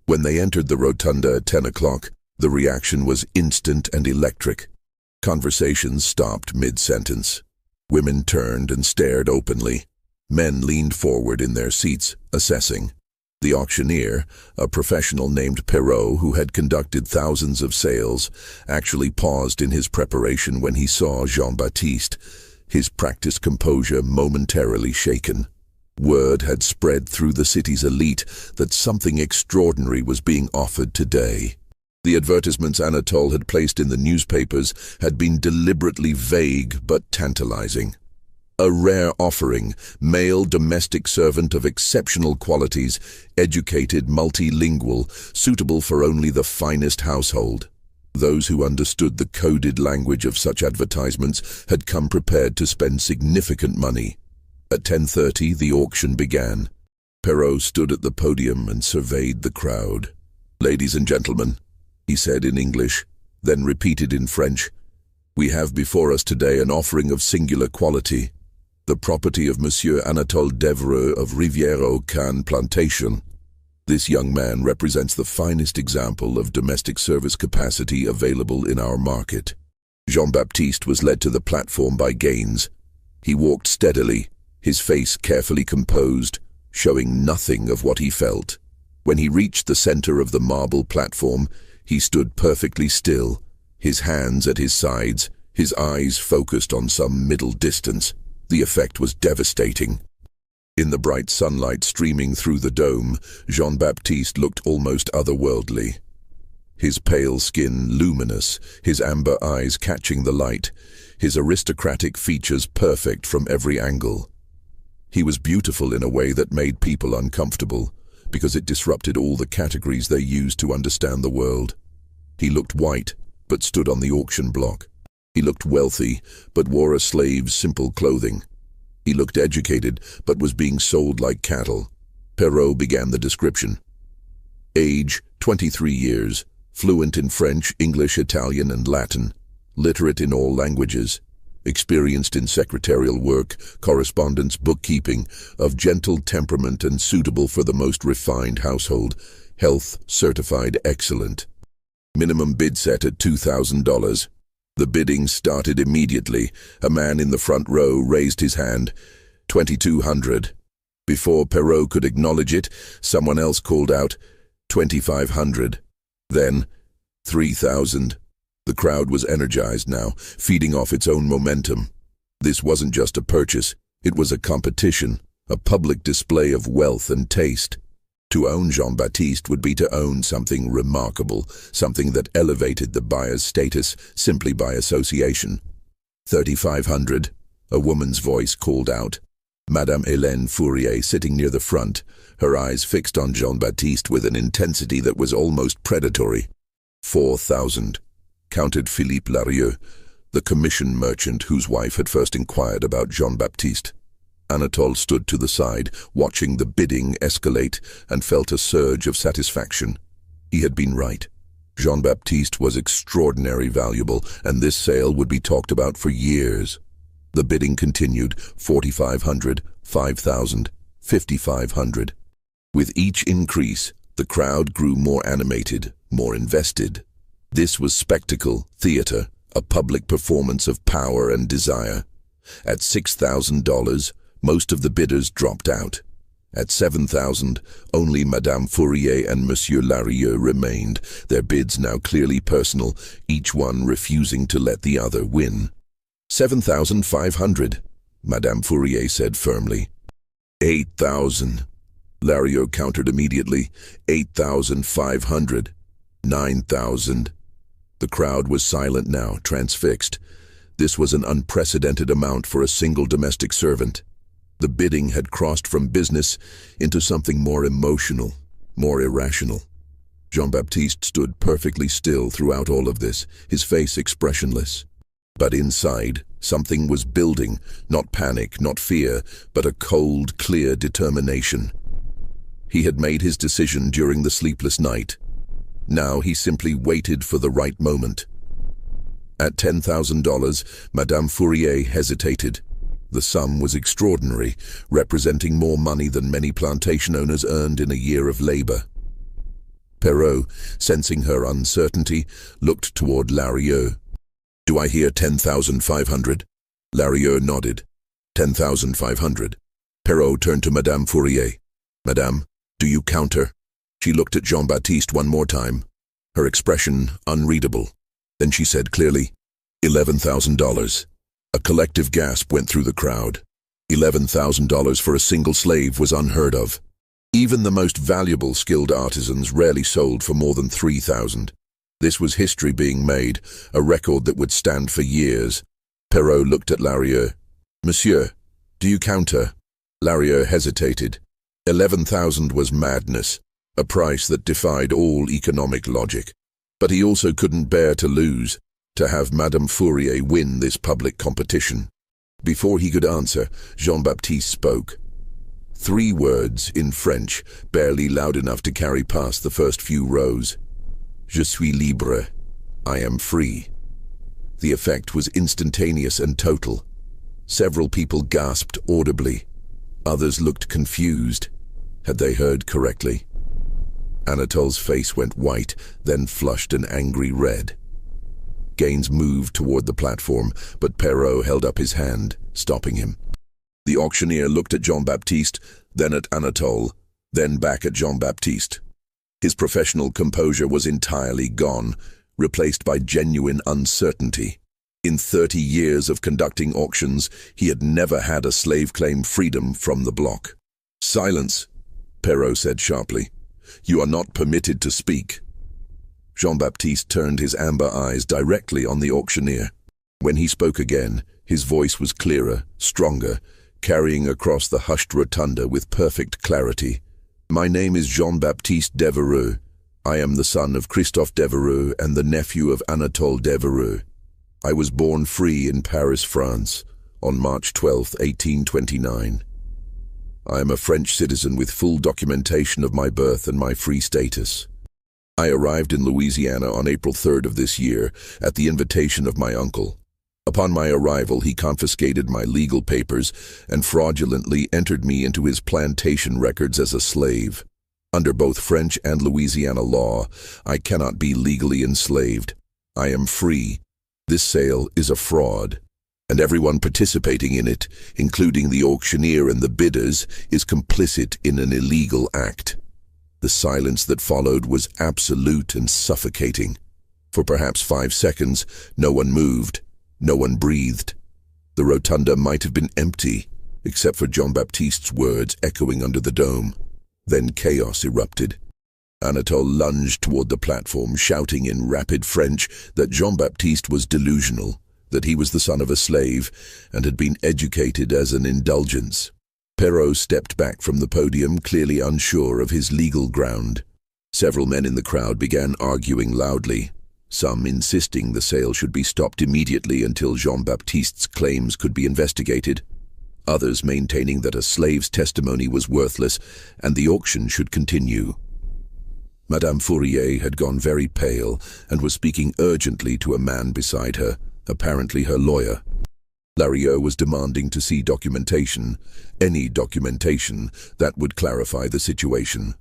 Speaker 1: When they entered the rotunda at 10 o'clock, the reaction was instant and electric. Conversations stopped mid-sentence. Women turned and stared openly. Men leaned forward in their seats, assessing. The auctioneer, a professional named Perrault who had conducted thousands of sales, actually paused in his preparation when he saw Jean-Baptiste, his practiced composure momentarily shaken. Word had spread through the city's elite that something extraordinary was being offered today. The advertisements Anatole had placed in the newspapers had been deliberately vague but tantalizing. A rare offering, male domestic servant of exceptional qualities, educated, multilingual, suitable for only the finest household. Those who understood the coded language of such advertisements had come prepared to spend significant money. At 10:30, the auction began. Perrault stood at the podium and surveyed the crowd. "Ladies and gentlemen," he said in English, then repeated in French, "we have before us today an offering of singular quality. The property of Monsieur Anatole Devereux of Rivière-aux-Cannes Plantation. This young man represents the finest example of domestic service capacity available in our market." Jean-Baptiste was led to the platform by Gaines. He walked steadily, his face carefully composed, showing nothing of what he felt. When he reached the center of the marble platform, he stood perfectly still, his hands at his sides, his eyes focused on some middle distance. The effect was devastating. In the bright sunlight streaming through the dome, Jean-Baptiste looked almost otherworldly. His pale skin luminous, his amber eyes catching the light, his aristocratic features perfect from every angle. He was beautiful in a way that made people uncomfortable, because it disrupted all the categories they used to understand the world. He looked white, but stood on the auction block. He looked wealthy, but wore a slave's simple clothing. He looked educated, but was being sold like cattle. Perrault began the description. Age, 23 years, fluent in French, English, Italian, and Latin, literate in all languages, experienced in secretarial work, correspondence, bookkeeping, of gentle temperament and suitable for the most refined household, health certified excellent. Minimum bid set at $2,000. The bidding started immediately. A man in the front row raised his hand. 2,200. Before Perrault could acknowledge it, someone else called out, 2,500. Then, 3,000. The crowd was energized now, feeding off its own momentum. This wasn't just a purchase, it was a competition, a public display of wealth and taste. To own Jean-Baptiste would be to own something remarkable, something that elevated the buyer's status simply by association. 3,500, a woman's voice called out. Madame Hélène Fourier, sitting near the front, her eyes fixed on Jean-Baptiste with an intensity that was almost predatory. 4,000, counted Philippe Larieux, the commission merchant whose wife had first inquired about Jean-Baptiste. Anatole stood to the side, watching the bidding escalate, and felt a surge of satisfaction. He had been right. Jean-Baptiste was extraordinarily valuable, and this sale would be talked about for years. The bidding continued, 4,500, 5,000, 5,500. With each increase, the crowd grew more animated, more invested. This was spectacle, theater, a public performance of power and desire. At $6,000, most of the bidders dropped out. At 7,000, only Madame Fourier and Monsieur Larieux remained, their bids now clearly personal, each one refusing to let the other win. 7,500, Madame Fourier said firmly. 8,000. Larieux countered immediately. 8,500. 9,000. The crowd was silent now, transfixed. This was an unprecedented amount for a single domestic servant. The bidding had crossed from business into something more emotional, more irrational. Jean-Baptiste stood perfectly still throughout all of this, his face expressionless. But inside, something was building, not panic, not fear, but a cold, clear determination. He had made his decision during the sleepless night. Now he simply waited for the right moment. At $10,000, Madame Fourier hesitated. The sum was extraordinary, representing more money than many plantation owners earned in a year of labor. Perrault, sensing her uncertainty, looked toward Larieux. "Do I hear 10,500? Larieux nodded. 10,500. Perrault turned to Madame Fourier. "Madame, do you counter?" She looked at Jean-Baptiste one more time, her expression unreadable. Then she said clearly, $11,000. A collective gasp went through the crowd. $11,000 for a single slave was unheard of. Even the most valuable skilled artisans rarely sold for more than $3,000. This was history being made, a record that would stand for years. Perrault looked at Larieux. "Monsieur, do you counter?" Larieux hesitated. 11,000 was madness, a price that defied all economic logic. But he also couldn't bear to lose, to have Madame Fourier win this public competition. Before he could answer, Jean-Baptiste spoke. 3 words in French, barely loud enough to carry past the first few rows. "Je suis libre." I am free. The effect was instantaneous and total. Several people gasped audibly. Others looked confused. Had they heard correctly? Anatole's face went white, then flushed an angry red. Gaines moved toward the platform, but Perrault held up his hand, stopping him. The auctioneer looked at Jean-Baptiste, then at Anatole, then back at Jean-Baptiste. His professional composure was entirely gone, replaced by genuine uncertainty. In 30 years of conducting auctions, he had never had a slave claim freedom from the block. "Silence," Perrault said sharply. "You are not permitted to speak." Jean-Baptiste turned his amber eyes directly on the auctioneer. When he spoke again, his voice was clearer, stronger, carrying across the hushed rotunda with perfect clarity. "My name is Jean-Baptiste Devereux. I am the son of Christophe Devereux and the nephew of Anatole Devereux. I was born free in Paris, France, on March 12, 1829. I am a French citizen with full documentation of my birth and my free status. I arrived in Louisiana on April 3rd of this year at the invitation of my uncle. Upon my arrival, he confiscated my legal papers and fraudulently entered me into his plantation records as a slave. Under both French and Louisiana law, I cannot be legally enslaved. I am free. This sale is a fraud, and everyone participating in it, including the auctioneer and the bidders, is complicit in an illegal act." The silence that followed was absolute and suffocating. For perhaps 5 seconds, no one moved, no one breathed. The rotunda might have been empty, except for Jean-Baptiste's words echoing under the dome. Then chaos erupted. Anatole lunged toward the platform, shouting in rapid French that Jean-Baptiste was delusional, that he was the son of a slave and had been educated as an indulgence. Perrault stepped back from the podium, clearly unsure of his legal ground. Several men in the crowd began arguing loudly, some insisting the sale should be stopped immediately until Jean-Baptiste's claims could be investigated, others maintaining that a slave's testimony was worthless and the auction should continue. Madame Fourier had gone very pale and was speaking urgently to a man beside her, apparently her lawyer. Larieux was demanding to see documentation, any documentation that would clarify the situation.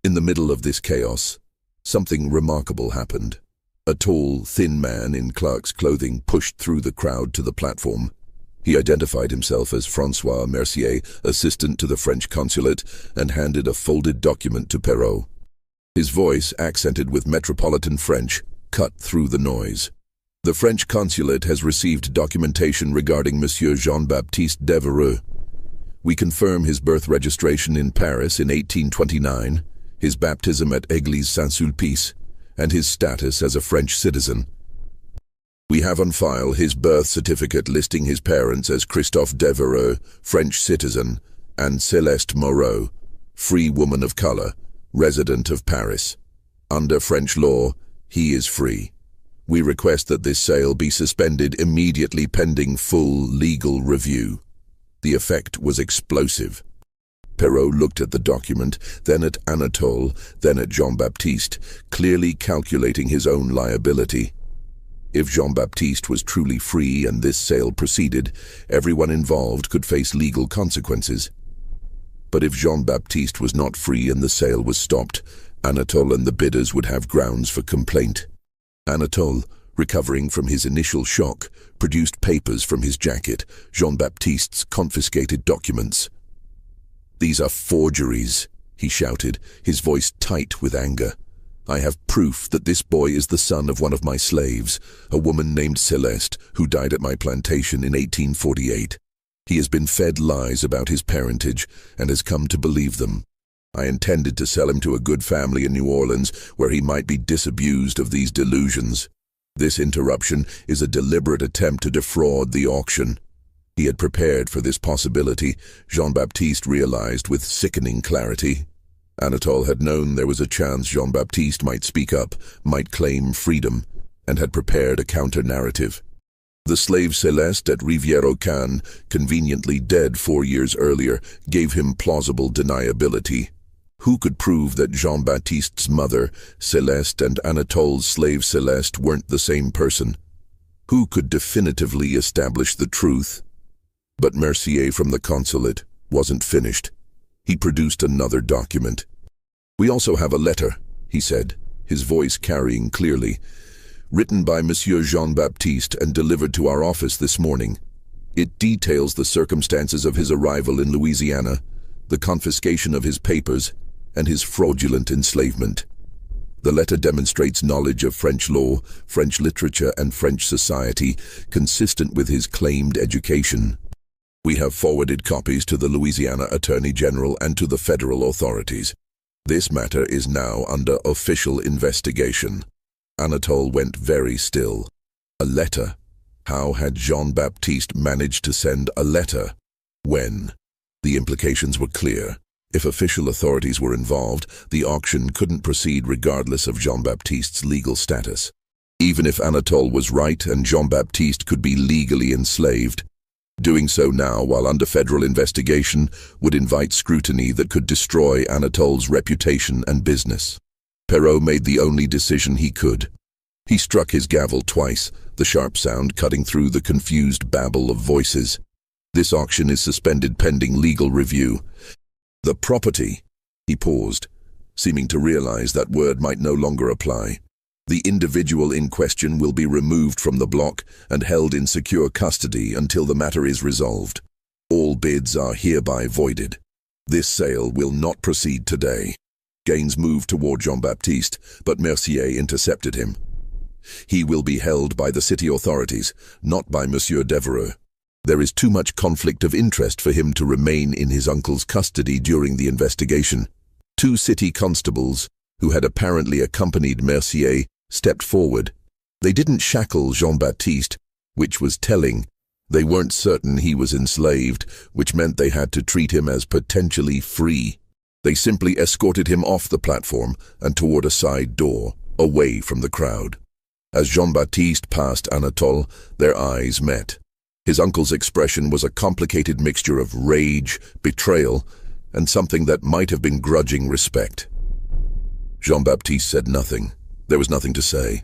Speaker 1: In the middle of this chaos, something remarkable happened. A tall, thin man in clerk's clothing pushed through the crowd to the platform. He identified himself as François Mercier, assistant to the French consulate, and handed a folded document to Perrault. His voice, accented with metropolitan French, cut through the noise. "The French consulate has received documentation regarding Monsieur Jean-Baptiste Devereux. We confirm his birth registration in Paris in 1829, his baptism at Église Saint-Sulpice, and his status as a French citizen. We have on file his birth certificate listing his parents as Christophe Devereux, French citizen, and Céleste Moreau, free woman of color, resident of Paris. Under French law, he is free. We request that this sale be suspended immediately pending full legal review." The effect was explosive. Perrault looked at the document, then at Anatole, then at Jean-Baptiste, clearly calculating his own liability. If Jean-Baptiste was truly free and this sale proceeded, everyone involved could face legal consequences. But if Jean-Baptiste was not free and the sale was stopped, Anatole and the bidders would have grounds for complaint. Anatole, recovering from his initial shock, produced papers from his jacket, Jean-Baptiste's confiscated documents. "These are forgeries," he shouted, his voice tight with anger. "I have proof that this boy is the son of one of my slaves, a woman named Celeste, who died at my plantation in 1848. He has been fed lies about his parentage and has come to believe them. I intended to sell him to a good family in New Orleans where he might be disabused of these delusions. This interruption is a deliberate attempt to defraud the auction." He had prepared for this possibility, Jean-Baptiste realized with sickening clarity. Anatole had known there was a chance Jean-Baptiste might speak up, might claim freedom, and had prepared a counter-narrative. The slave Celeste at Rivière-aux-Cannes, conveniently dead 4 years earlier, gave him plausible deniability. Who could prove that Jean-Baptiste's mother, Celeste, and Anatole's slave Celeste weren't the same person? Who could definitively establish the truth? But Mercier from the consulate wasn't finished. He produced another document. "We also have a letter," he said, his voice carrying clearly, "written by Monsieur Jean-Baptiste and delivered to our office this morning. It details the circumstances of his arrival in Louisiana, the confiscation of his papers, and his fraudulent enslavement. The letter demonstrates knowledge of French law, French literature, and French society, consistent with his claimed education. We have forwarded copies to the Louisiana Attorney General and to the federal authorities. This matter is now under official investigation." Anatole went very still. A letter? How had Jean-Baptiste managed to send a letter? When? The implications were clear. If official authorities were involved, the auction couldn't proceed regardless of Jean-Baptiste's legal status. Even if Anatole was right and Jean-Baptiste could be legally enslaved, doing so now while under federal investigation would invite scrutiny that could destroy Anatole's reputation and business. Perrault made the only decision he could. He struck his gavel twice, the sharp sound cutting through the confused babble of voices. "This auction is suspended pending legal review. The property," he paused, seeming to realize that word might no longer apply. "The individual in question will be removed from the block and held in secure custody until the matter is resolved. All bids are hereby voided. This sale will not proceed today." Gaines moved toward Jean-Baptiste, but Mercier intercepted him. "He will be held by the city authorities, not by Monsieur Devereux. There is too much conflict of interest for him to remain in his uncle's custody during the investigation." 2 city constables, who had apparently accompanied Mercier, stepped forward. They didn't shackle Jean-Baptiste, which was telling. They weren't certain he was enslaved, which meant they had to treat him as potentially free. They simply escorted him off the platform and toward a side door, away from the crowd. As Jean-Baptiste passed Anatole, their eyes met. His uncle's expression was a complicated mixture of rage, betrayal, and something that might have been grudging respect. Jean-Baptiste said nothing. There was nothing to say.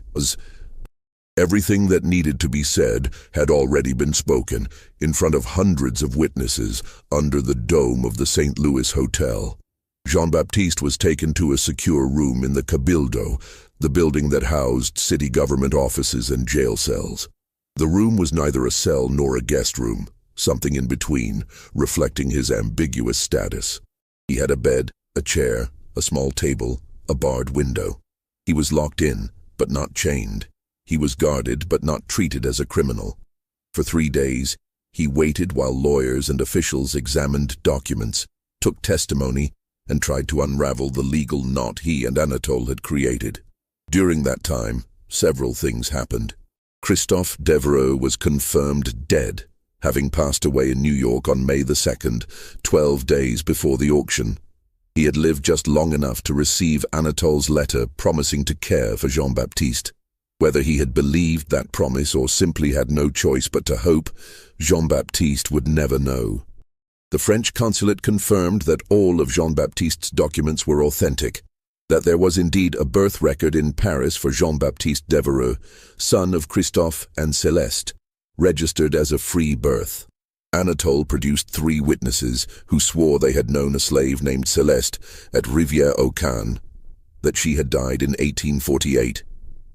Speaker 1: Everything that needed to be said had already been spoken, in front of hundreds of witnesses, under the dome of the St. Louis Hotel. Jean-Baptiste was taken to a secure room in the Cabildo, the building that housed city government offices and jail cells. The room was neither a cell nor a guest room, something in between, reflecting his ambiguous status. He had a bed, a chair, a small table, a barred window. He was locked in, but not chained. He was guarded, but not treated as a criminal. For 3 days, he waited while lawyers and officials examined documents, took testimony, and tried to unravel the legal knot he and Anatole had created. During that time, several things happened. Christophe Devereux was confirmed dead, having passed away in New York on May the 2nd, 12 days before the auction. He had lived just long enough to receive Anatole's letter promising to care for Jean-Baptiste. Whether he had believed that promise or simply had no choice but to hope, Jean-Baptiste would never know. The French consulate confirmed that all of Jean-Baptiste's documents were authentic, that there was indeed a birth record in Paris for Jean-Baptiste Devereux, son of Christophe and Céleste, registered as a free birth. Anatole produced 3 witnesses who swore they had known a slave named Céleste at Rivière-aux-Cannes, that she had died in 1848,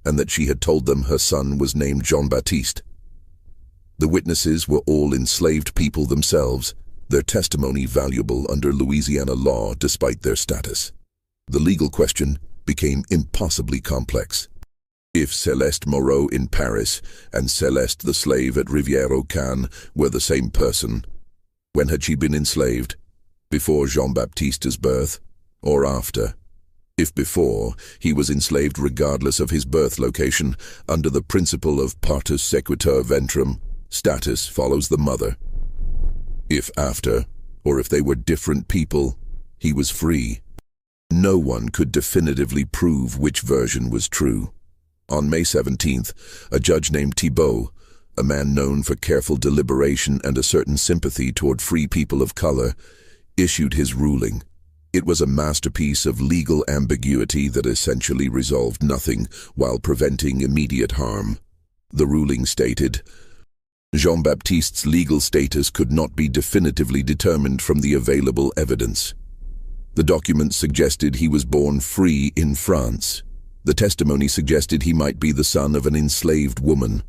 Speaker 1: and that she had told them her son was named Jean-Baptiste. The witnesses were all enslaved people themselves, their testimony valuable under Louisiana law despite their status. The legal question became impossibly complex. If Céleste Moreau in Paris and Céleste the slave at Rivière-aux-Cannes were the same person, when had she been enslaved? Before Jean-Baptiste's birth, or after? If before, he was enslaved regardless of his birth location, under the principle of partus sequitur ventrum, status follows the mother. If after, or if they were different people, he was free. No one could definitively prove which version was true. On May 17th, a judge named Thibault, a man known for careful deliberation and a certain sympathy toward free people of color, issued his ruling. It was a masterpiece of legal ambiguity that essentially resolved nothing while preventing immediate harm. The ruling stated, Jean-Baptiste's legal status could not be definitively determined from the available evidence. The documents suggested he was born free in France. The testimony suggested he might be the son of an enslaved woman.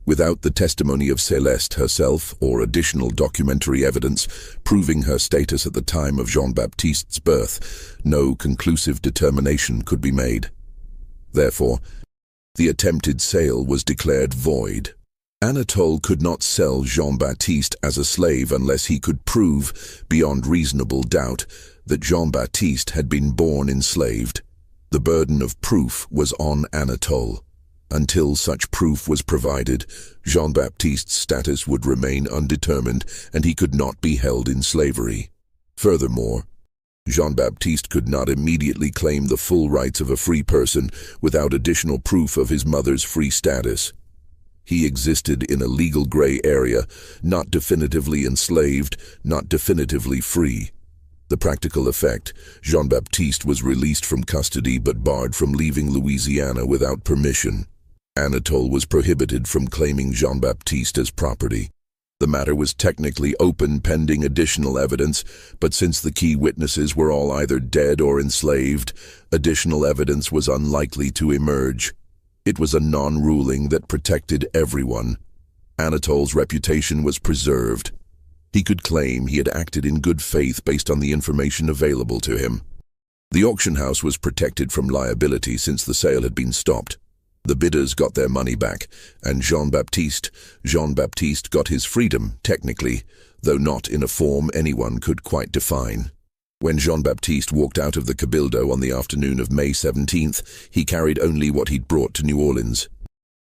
Speaker 1: Without the testimony of Céleste herself or additional documentary evidence proving her status at the time of Jean-Baptiste's birth, no conclusive determination could be made. Therefore, the attempted sale was declared void. Anatole could not sell Jean-Baptiste as a slave unless he could prove, beyond reasonable doubt, that Jean-Baptiste had been born enslaved. The burden of proof was on Anatole. Until such proof was provided, Jean-Baptiste's status would remain undetermined and he could not be held in slavery. Furthermore, Jean-Baptiste could not immediately claim the full rights of a free person without additional proof of his mother's free status. He existed in a legal gray area, not definitively enslaved, not definitively free. The practical effect, Jean-Baptiste was released from custody but barred from leaving Louisiana without permission. Anatole was prohibited from claiming Jean-Baptiste as property. The matter was technically open pending additional evidence, but since the key witnesses were all either dead or enslaved, additional evidence was unlikely to emerge. It was a non-ruling that protected everyone. Anatole's reputation was preserved. He could claim he had acted in good faith based on the information available to him. The auction house was protected from liability since the sale had been stopped. The bidders got their money back, and Jean-Baptiste got his freedom, technically, though not in a form anyone could quite define. When Jean-Baptiste walked out of the Cabildo on the afternoon of May 17th, he carried only what he'd brought to New Orleans.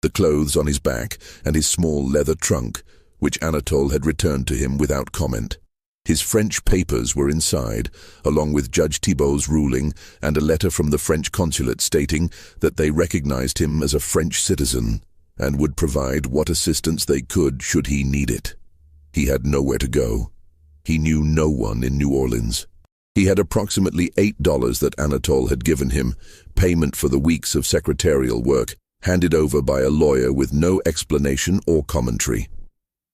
Speaker 1: The clothes on his back and his small leather trunk, which Anatole had returned to him without comment. His French papers were inside, along with Judge Thibault's ruling and a letter from the French consulate stating that they recognized him as a French citizen and would provide what assistance they could should he need it. He had nowhere to go. He knew no one in New Orleans. He had approximately $8 that Anatole had given him, payment for the weeks of secretarial work, handed over by a lawyer with no explanation or commentary.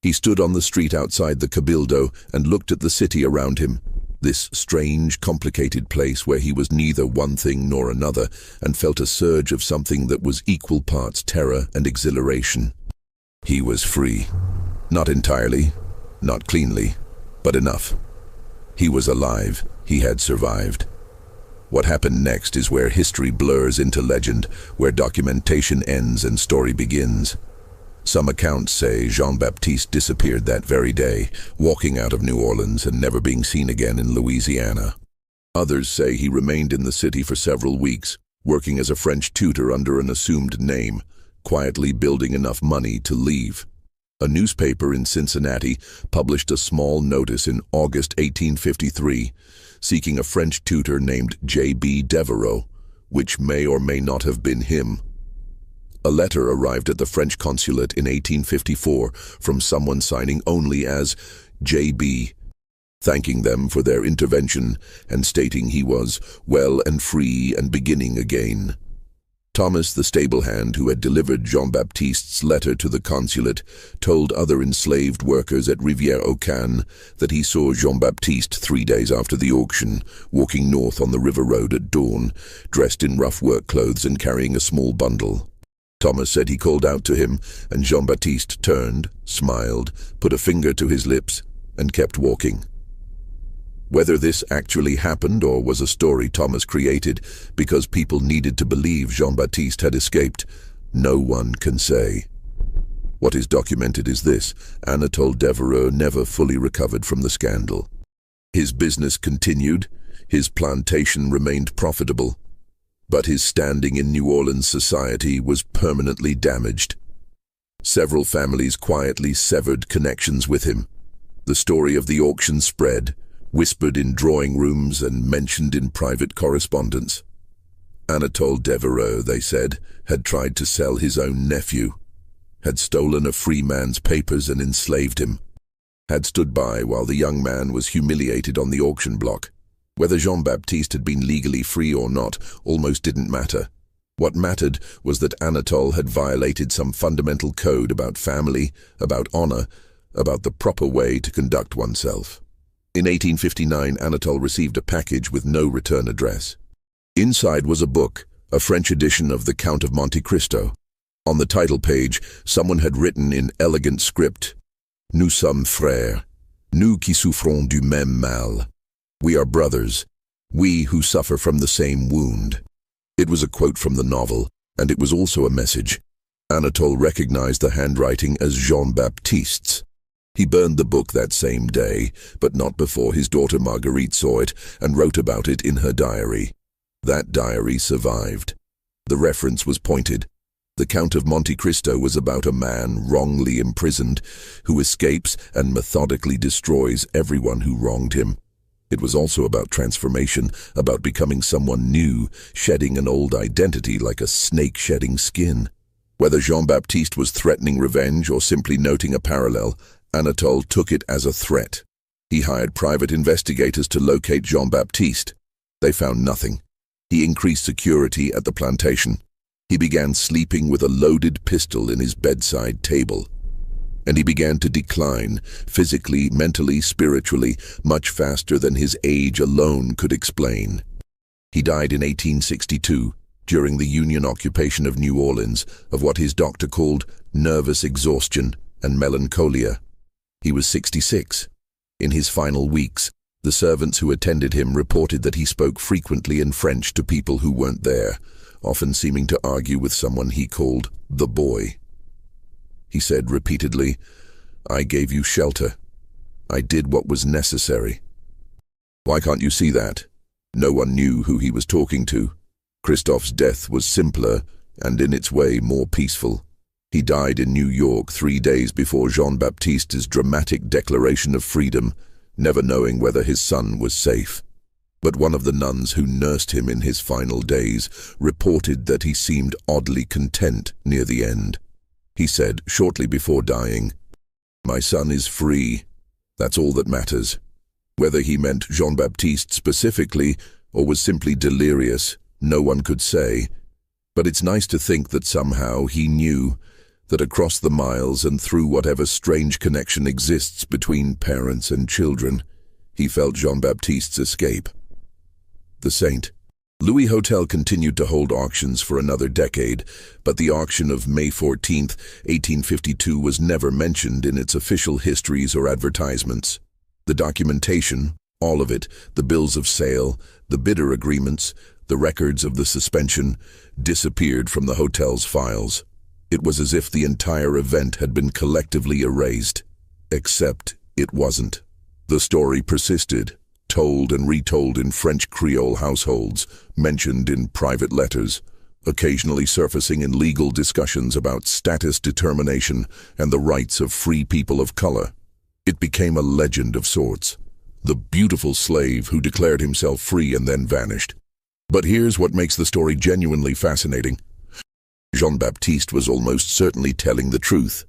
Speaker 1: He stood on the street outside the Cabildo and looked at the city around him, this strange, complicated place where he was neither one thing nor another, and felt a surge of something that was equal parts terror and exhilaration. He was free. Not entirely, not cleanly, but enough. He was alive. He had survived. What happened next is where history blurs into legend, where documentation ends and story begins. Some accounts say Jean-Baptiste disappeared that very day, walking out of New Orleans and never being seen again in Louisiana. Others say he remained in the city for several weeks, working as a French tutor under an assumed name, quietly building enough money to leave. A newspaper in Cincinnati published a small notice in August 1853, seeking a French tutor named J.B. Devereux, which may or may not have been him. A letter arrived at the French consulate in 1854 from someone signing only as J.B. thanking them for their intervention and stating he was well and free and beginning again. Thomas, the stable hand who had delivered Jean-Baptiste's letter to the consulate, told other enslaved workers at Rivière-aux-Cannes that he saw Jean-Baptiste 3 days after the auction, walking north on the river road at dawn, dressed in rough work clothes and carrying a small bundle. Thomas said he called out to him, and Jean-Baptiste turned, smiled, put a finger to his lips, and kept walking. Whether this actually happened or was a story Thomas created because people needed to believe Jean-Baptiste had escaped, no one can say. What is documented is this: Anatole Devereux never fully recovered from the scandal. His business continued, his plantation remained profitable, but his standing in New Orleans society was permanently damaged. Several families quietly severed connections with him. The story of the auction spread, whispered in drawing rooms and mentioned in private correspondence. Anatole Devereux, they said, had tried to sell his own nephew, had stolen a free man's papers and enslaved him, had stood by while the young man was humiliated on the auction block. Whether Jean-Baptiste had been legally free or not almost didn't matter. What mattered was that Anatole had violated some fundamental code about family, about honor, about the proper way to conduct oneself. In 1859, Anatole received a package with no return address. Inside was a book, a French edition of The Count of Monte Cristo. On the title page, someone had written in elegant script, "Nous sommes frères, nous qui souffrons du même mal." We are brothers, we who suffer from the same wound. It was a quote from the novel, and it was also a message. Anatole recognized the handwriting as Jean-Baptiste's. He burned the book that same day, but not before his daughter Marguerite saw it and wrote about it in her diary. That diary survived. The reference was pointed. The Count of Monte Cristo was about a man wrongly imprisoned who escapes and methodically destroys everyone who wronged him. It was also about transformation, about becoming someone new, shedding an old identity like a snake shedding skin. Whether Jean-Baptiste was threatening revenge or simply noting a parallel, Anatole took it as a threat. He hired private investigators to locate Jean-Baptiste. They found nothing. He increased security at the plantation. He began sleeping with a loaded pistol in his bedside table. And he began to decline, physically, mentally, spiritually, much faster than his age alone could explain. He died in 1862, during the Union occupation of New Orleans, of what his doctor called nervous exhaustion and melancholia. He was 66. In his final weeks, the servants who attended him reported that he spoke frequently in French to people who weren't there, often seeming to argue with someone he called the boy. He said repeatedly, "I gave you shelter. I did what was necessary." Why can't you see that? No one knew who he was talking to. Christophe's death was simpler and in its way more peaceful. He died in New York 3 days before Jean-Baptiste's dramatic declaration of freedom, never knowing whether his son was safe. But one of the nuns who nursed him in his final days reported that he seemed oddly content near the end. He said, shortly before dying, "My son is free. That's all that matters." Whether he meant Jean-Baptiste specifically or was simply delirious, no one could say. But it's nice to think that somehow he knew that across the miles and through whatever strange connection exists between parents and children, he felt Jean-Baptiste's escape. The Saint. Louis Hotel continued to hold auctions for another decade, but the auction of May 14, 1852 was never mentioned in its official histories or advertisements. The documentation, all of it, the bills of sale, the bidder agreements, the records of the suspension, disappeared from the hotel's files. It was as if the entire event had been collectively erased. Except it wasn't. The story persisted, told and retold in French Creole households, mentioned in private letters, occasionally surfacing in legal discussions about status determination and the rights of free people of color. It became a legend of sorts, the beautiful slave who declared himself free and then vanished. But here's what makes the story genuinely fascinating. Jean-Baptiste was almost certainly telling the truth.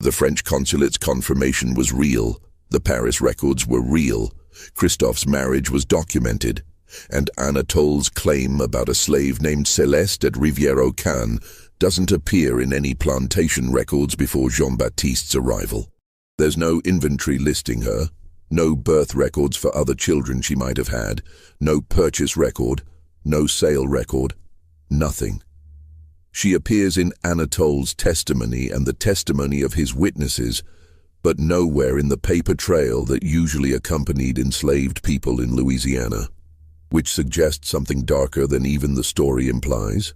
Speaker 1: The French consulate's confirmation was real. The Paris records were real. Christophe's marriage was documented, and Anatole's claim about a slave named Celeste at Rivière-aux-Cannes doesn't appear in any plantation records before Jean-Baptiste's arrival. There's no inventory listing her, no birth records for other children she might have had, no purchase record, no sale record, nothing. She appears in Anatole's testimony and the testimony of his witnesses, but nowhere in the paper trail that usually accompanied enslaved people in Louisiana, which suggests something darker than even the story implies.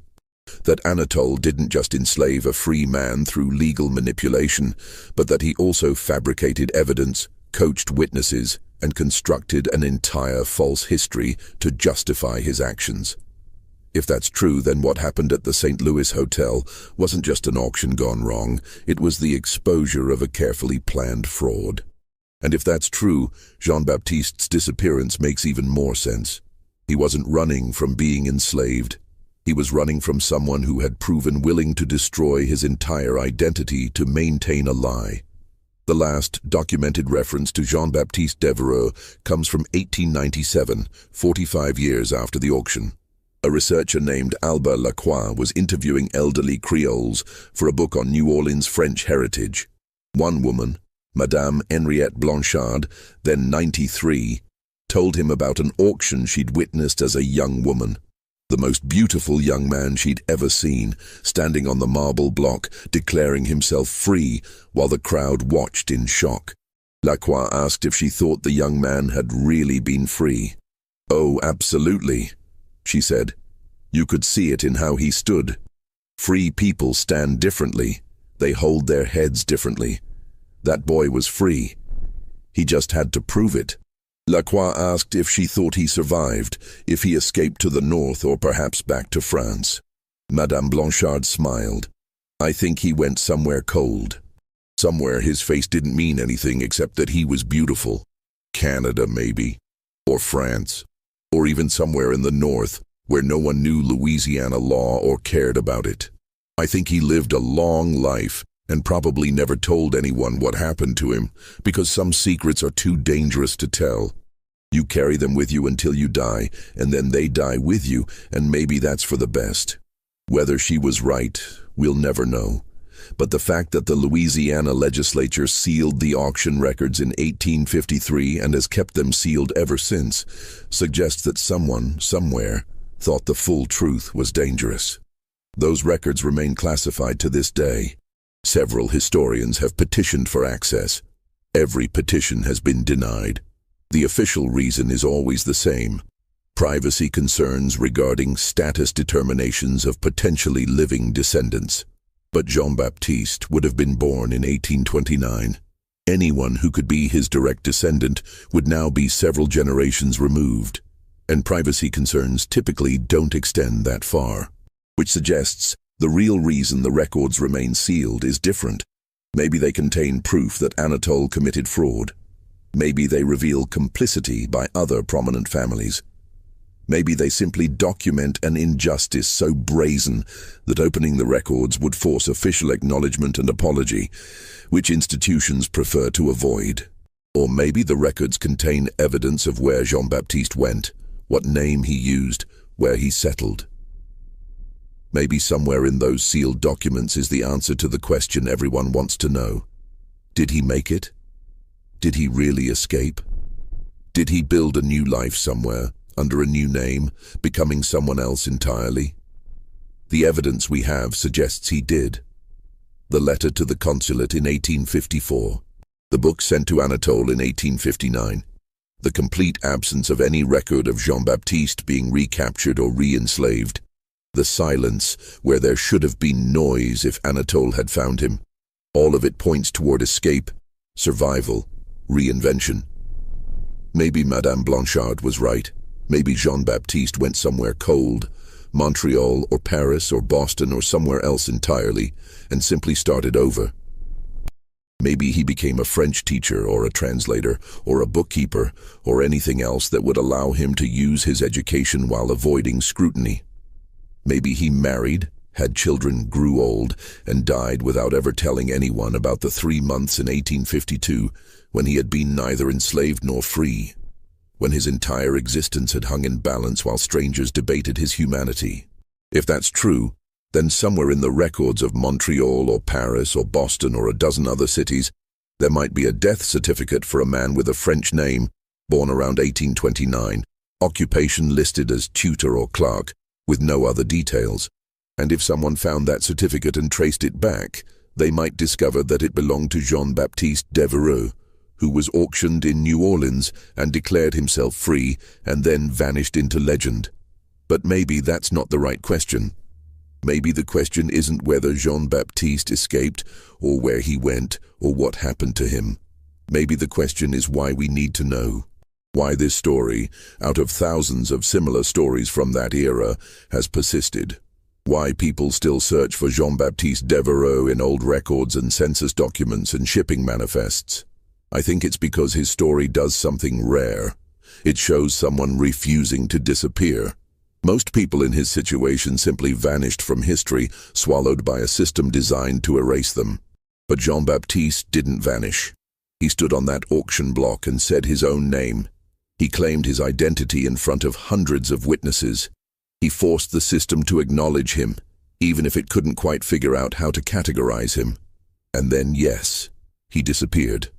Speaker 1: That Anatole didn't just enslave a free man through legal manipulation, but that he also fabricated evidence, coached witnesses, and constructed an entire false history to justify his actions. If that's true, then what happened at the St. Louis Hotel wasn't just an auction gone wrong, it was the exposure of a carefully planned fraud. And if that's true, Jean-Baptiste's disappearance makes even more sense. He wasn't running from being enslaved. He was running from someone who had proven willing to destroy his entire identity to maintain a lie. The last documented reference to Jean-Baptiste Devereux comes from 1897, 45 years after the auction. A researcher named Albert Lacroix was interviewing elderly Creoles for a book on New Orleans French heritage. One woman, Madame Henriette Blanchard, then 93, told him about an auction she'd witnessed as a young woman. The most beautiful young man she'd ever seen, standing on the marble block, declaring himself free, while the crowd watched in shock. Lacroix asked if she thought the young man had really been free. "Oh, absolutely," she said. "You could see it in how he stood. Free people stand differently. They hold their heads differently. That boy was free. He just had to prove it." Lacroix asked if she thought he survived, if he escaped to the north or perhaps back to France. Madame Blanchard smiled. "I think he went somewhere cold. Somewhere his face didn't mean anything except that he was beautiful. Canada, maybe. Or France. Or even somewhere in the north, where no one knew Louisiana law or cared about it. I think he lived a long life and probably never told anyone what happened to him, because some secrets are too dangerous to tell. You carry them with you until you die, and then they die with you, and maybe that's for the best. Whether she was right, we'll never know. But the fact that the Louisiana legislature sealed the auction records in 1853 and has kept them sealed ever since suggests that someone, somewhere, thought the full truth was dangerous. Those records remain classified to this day. Several historians have petitioned for access. Every petition has been denied. The official reason is always the same: privacy concerns regarding status determinations of potentially living descendants. But Jean-Baptiste would have been born in 1829. Anyone who could be his direct descendant would now be several generations removed, and privacy concerns typically don't extend that far, which suggests the real reason the records remain sealed is different. Maybe they contain proof that Anatole committed fraud. Maybe they reveal complicity by other prominent families. Maybe they simply document an injustice so brazen that opening the records would force official acknowledgement and apology, which institutions prefer to avoid. Or maybe the records contain evidence of where Jean-Baptiste went, what name he used, where he settled. Maybe somewhere in those sealed documents is the answer to the question everyone wants to know. Did he make it? Did he really escape? Did he build a new life somewhere, under a new name, becoming someone else entirely? The evidence we have suggests he did. The letter to the consulate in 1854, the book sent to Anatole in 1859, the complete absence of any record of Jean-Baptiste being recaptured or re-enslaved, the silence where there should have been noise if Anatole had found him. All of it points toward escape, survival, reinvention. Maybe Madame Blanchard was right. Maybe Jean-Baptiste went somewhere cold, Montreal or Paris or Boston or somewhere else entirely, and simply started over. Maybe he became a French teacher or a translator or a bookkeeper or anything else that would allow him to use his education while avoiding scrutiny. Maybe he married, had children, grew old, and died without ever telling anyone about the 3 months in 1852 when he had been neither enslaved nor free. when his entire existence had hung in balance while strangers debated his humanity. If that's true, then somewhere in the records of Montreal or Paris or Boston or a dozen other cities, there might be a death certificate for a man with a French name, born around 1829, occupation listed as tutor or clerk, with no other details. And if someone found that certificate and traced it back, they might discover that it belonged to Jean-Baptiste Devereux, who was auctioned in New Orleans and declared himself free and then vanished into legend. But maybe that's not the right question. Maybe the question isn't whether Jean-Baptiste escaped, or where he went, or what happened to him. Maybe the question is why we need to know. Why this story, out of thousands of similar stories from that era, has persisted. Why people still search for Jean-Baptiste Devereux in old records and census documents and shipping manifests. I think it's because his story does something rare. It shows someone refusing to disappear. Most people in his situation simply vanished from history, swallowed by a system designed to erase them. But Jean-Baptiste didn't vanish. He stood on that auction block and said his own name. He claimed his identity in front of hundreds of witnesses. He forced the system to acknowledge him, even if it couldn't quite figure out how to categorize him. And then, yes, he disappeared.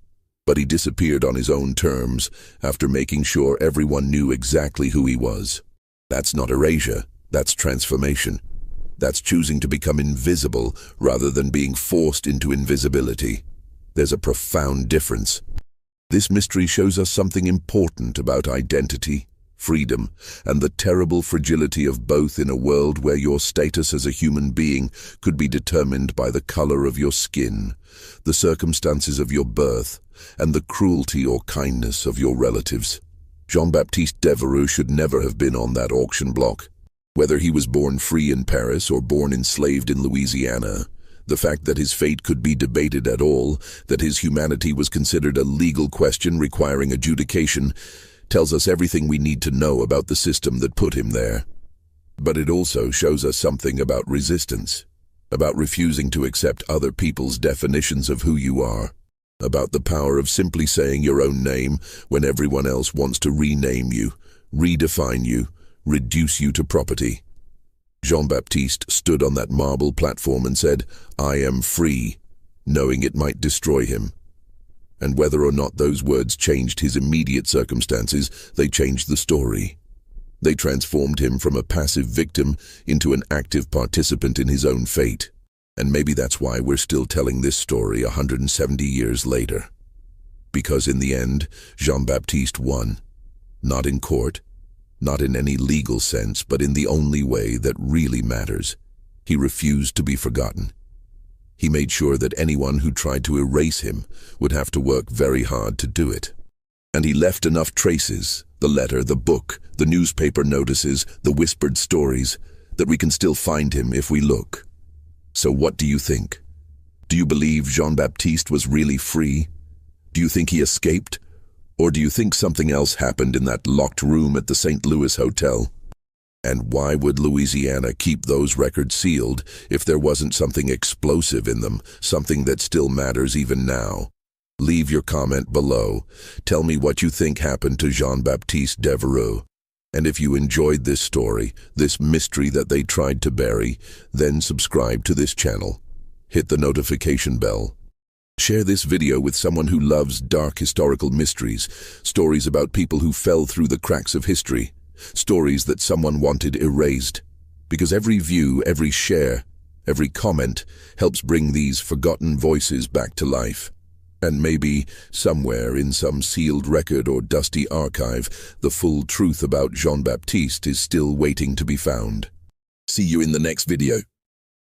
Speaker 1: But he disappeared on his own terms, after making sure everyone knew exactly who he was. That's not erasure, that's transformation. That's choosing to become invisible rather than being forced into invisibility. There's a profound difference. This mystery shows us something important about identity, freedom, and the terrible fragility of both in a world where your status as a human being could be determined by the color of your skin, the circumstances of your birth, and the cruelty or kindness of your relatives. Jean-Baptiste Devereux should never have been on that auction block. Whether he was born free in Paris or born enslaved in Louisiana, the fact that his fate could be debated at all, that his humanity was considered a legal question requiring adjudication, tells us everything we need to know about the system that put him there. But it also shows us something about resistance, about refusing to accept other people's definitions of who you are, about the power of simply saying your own name when everyone else wants to rename you, redefine you, reduce you to property. Jean-Baptiste stood on that marble platform and said, "I am free," knowing it might destroy him. And whether or not those words changed his immediate circumstances, they changed the story. They transformed him from a passive victim into an active participant in his own fate. And maybe that's why we're still telling this story 170 years later. Because in the end, Jean-Baptiste won. Not in court, not in any legal sense, but in the only way that really matters. He refused to be forgotten. He made sure that anyone who tried to erase him would have to work very hard to do it. And he left enough traces, the letter, the book, the newspaper notices, the whispered stories, that we can still find him if we look. So what do you think? Do you believe Jean-Baptiste was really free? Do you think he escaped? Or do you think something else happened in that locked room at the St. Louis Hotel? And why would Louisiana keep those records sealed if there wasn't something explosive in them, something that still matters even now? Leave your comment below. Tell me what you think happened to Jean-Baptiste Devereux. And if you enjoyed this story, this mystery that they tried to bury, then subscribe to this channel. Hit the notification bell. Share this video with someone who loves dark historical mysteries, stories about people who fell through the cracks of history, stories that someone wanted erased. Because every view, every share, every comment helps bring these forgotten voices back to life. And maybe, somewhere in some sealed record or dusty archive, the full truth about Jean-Baptiste is still waiting to be found. See you in the next video.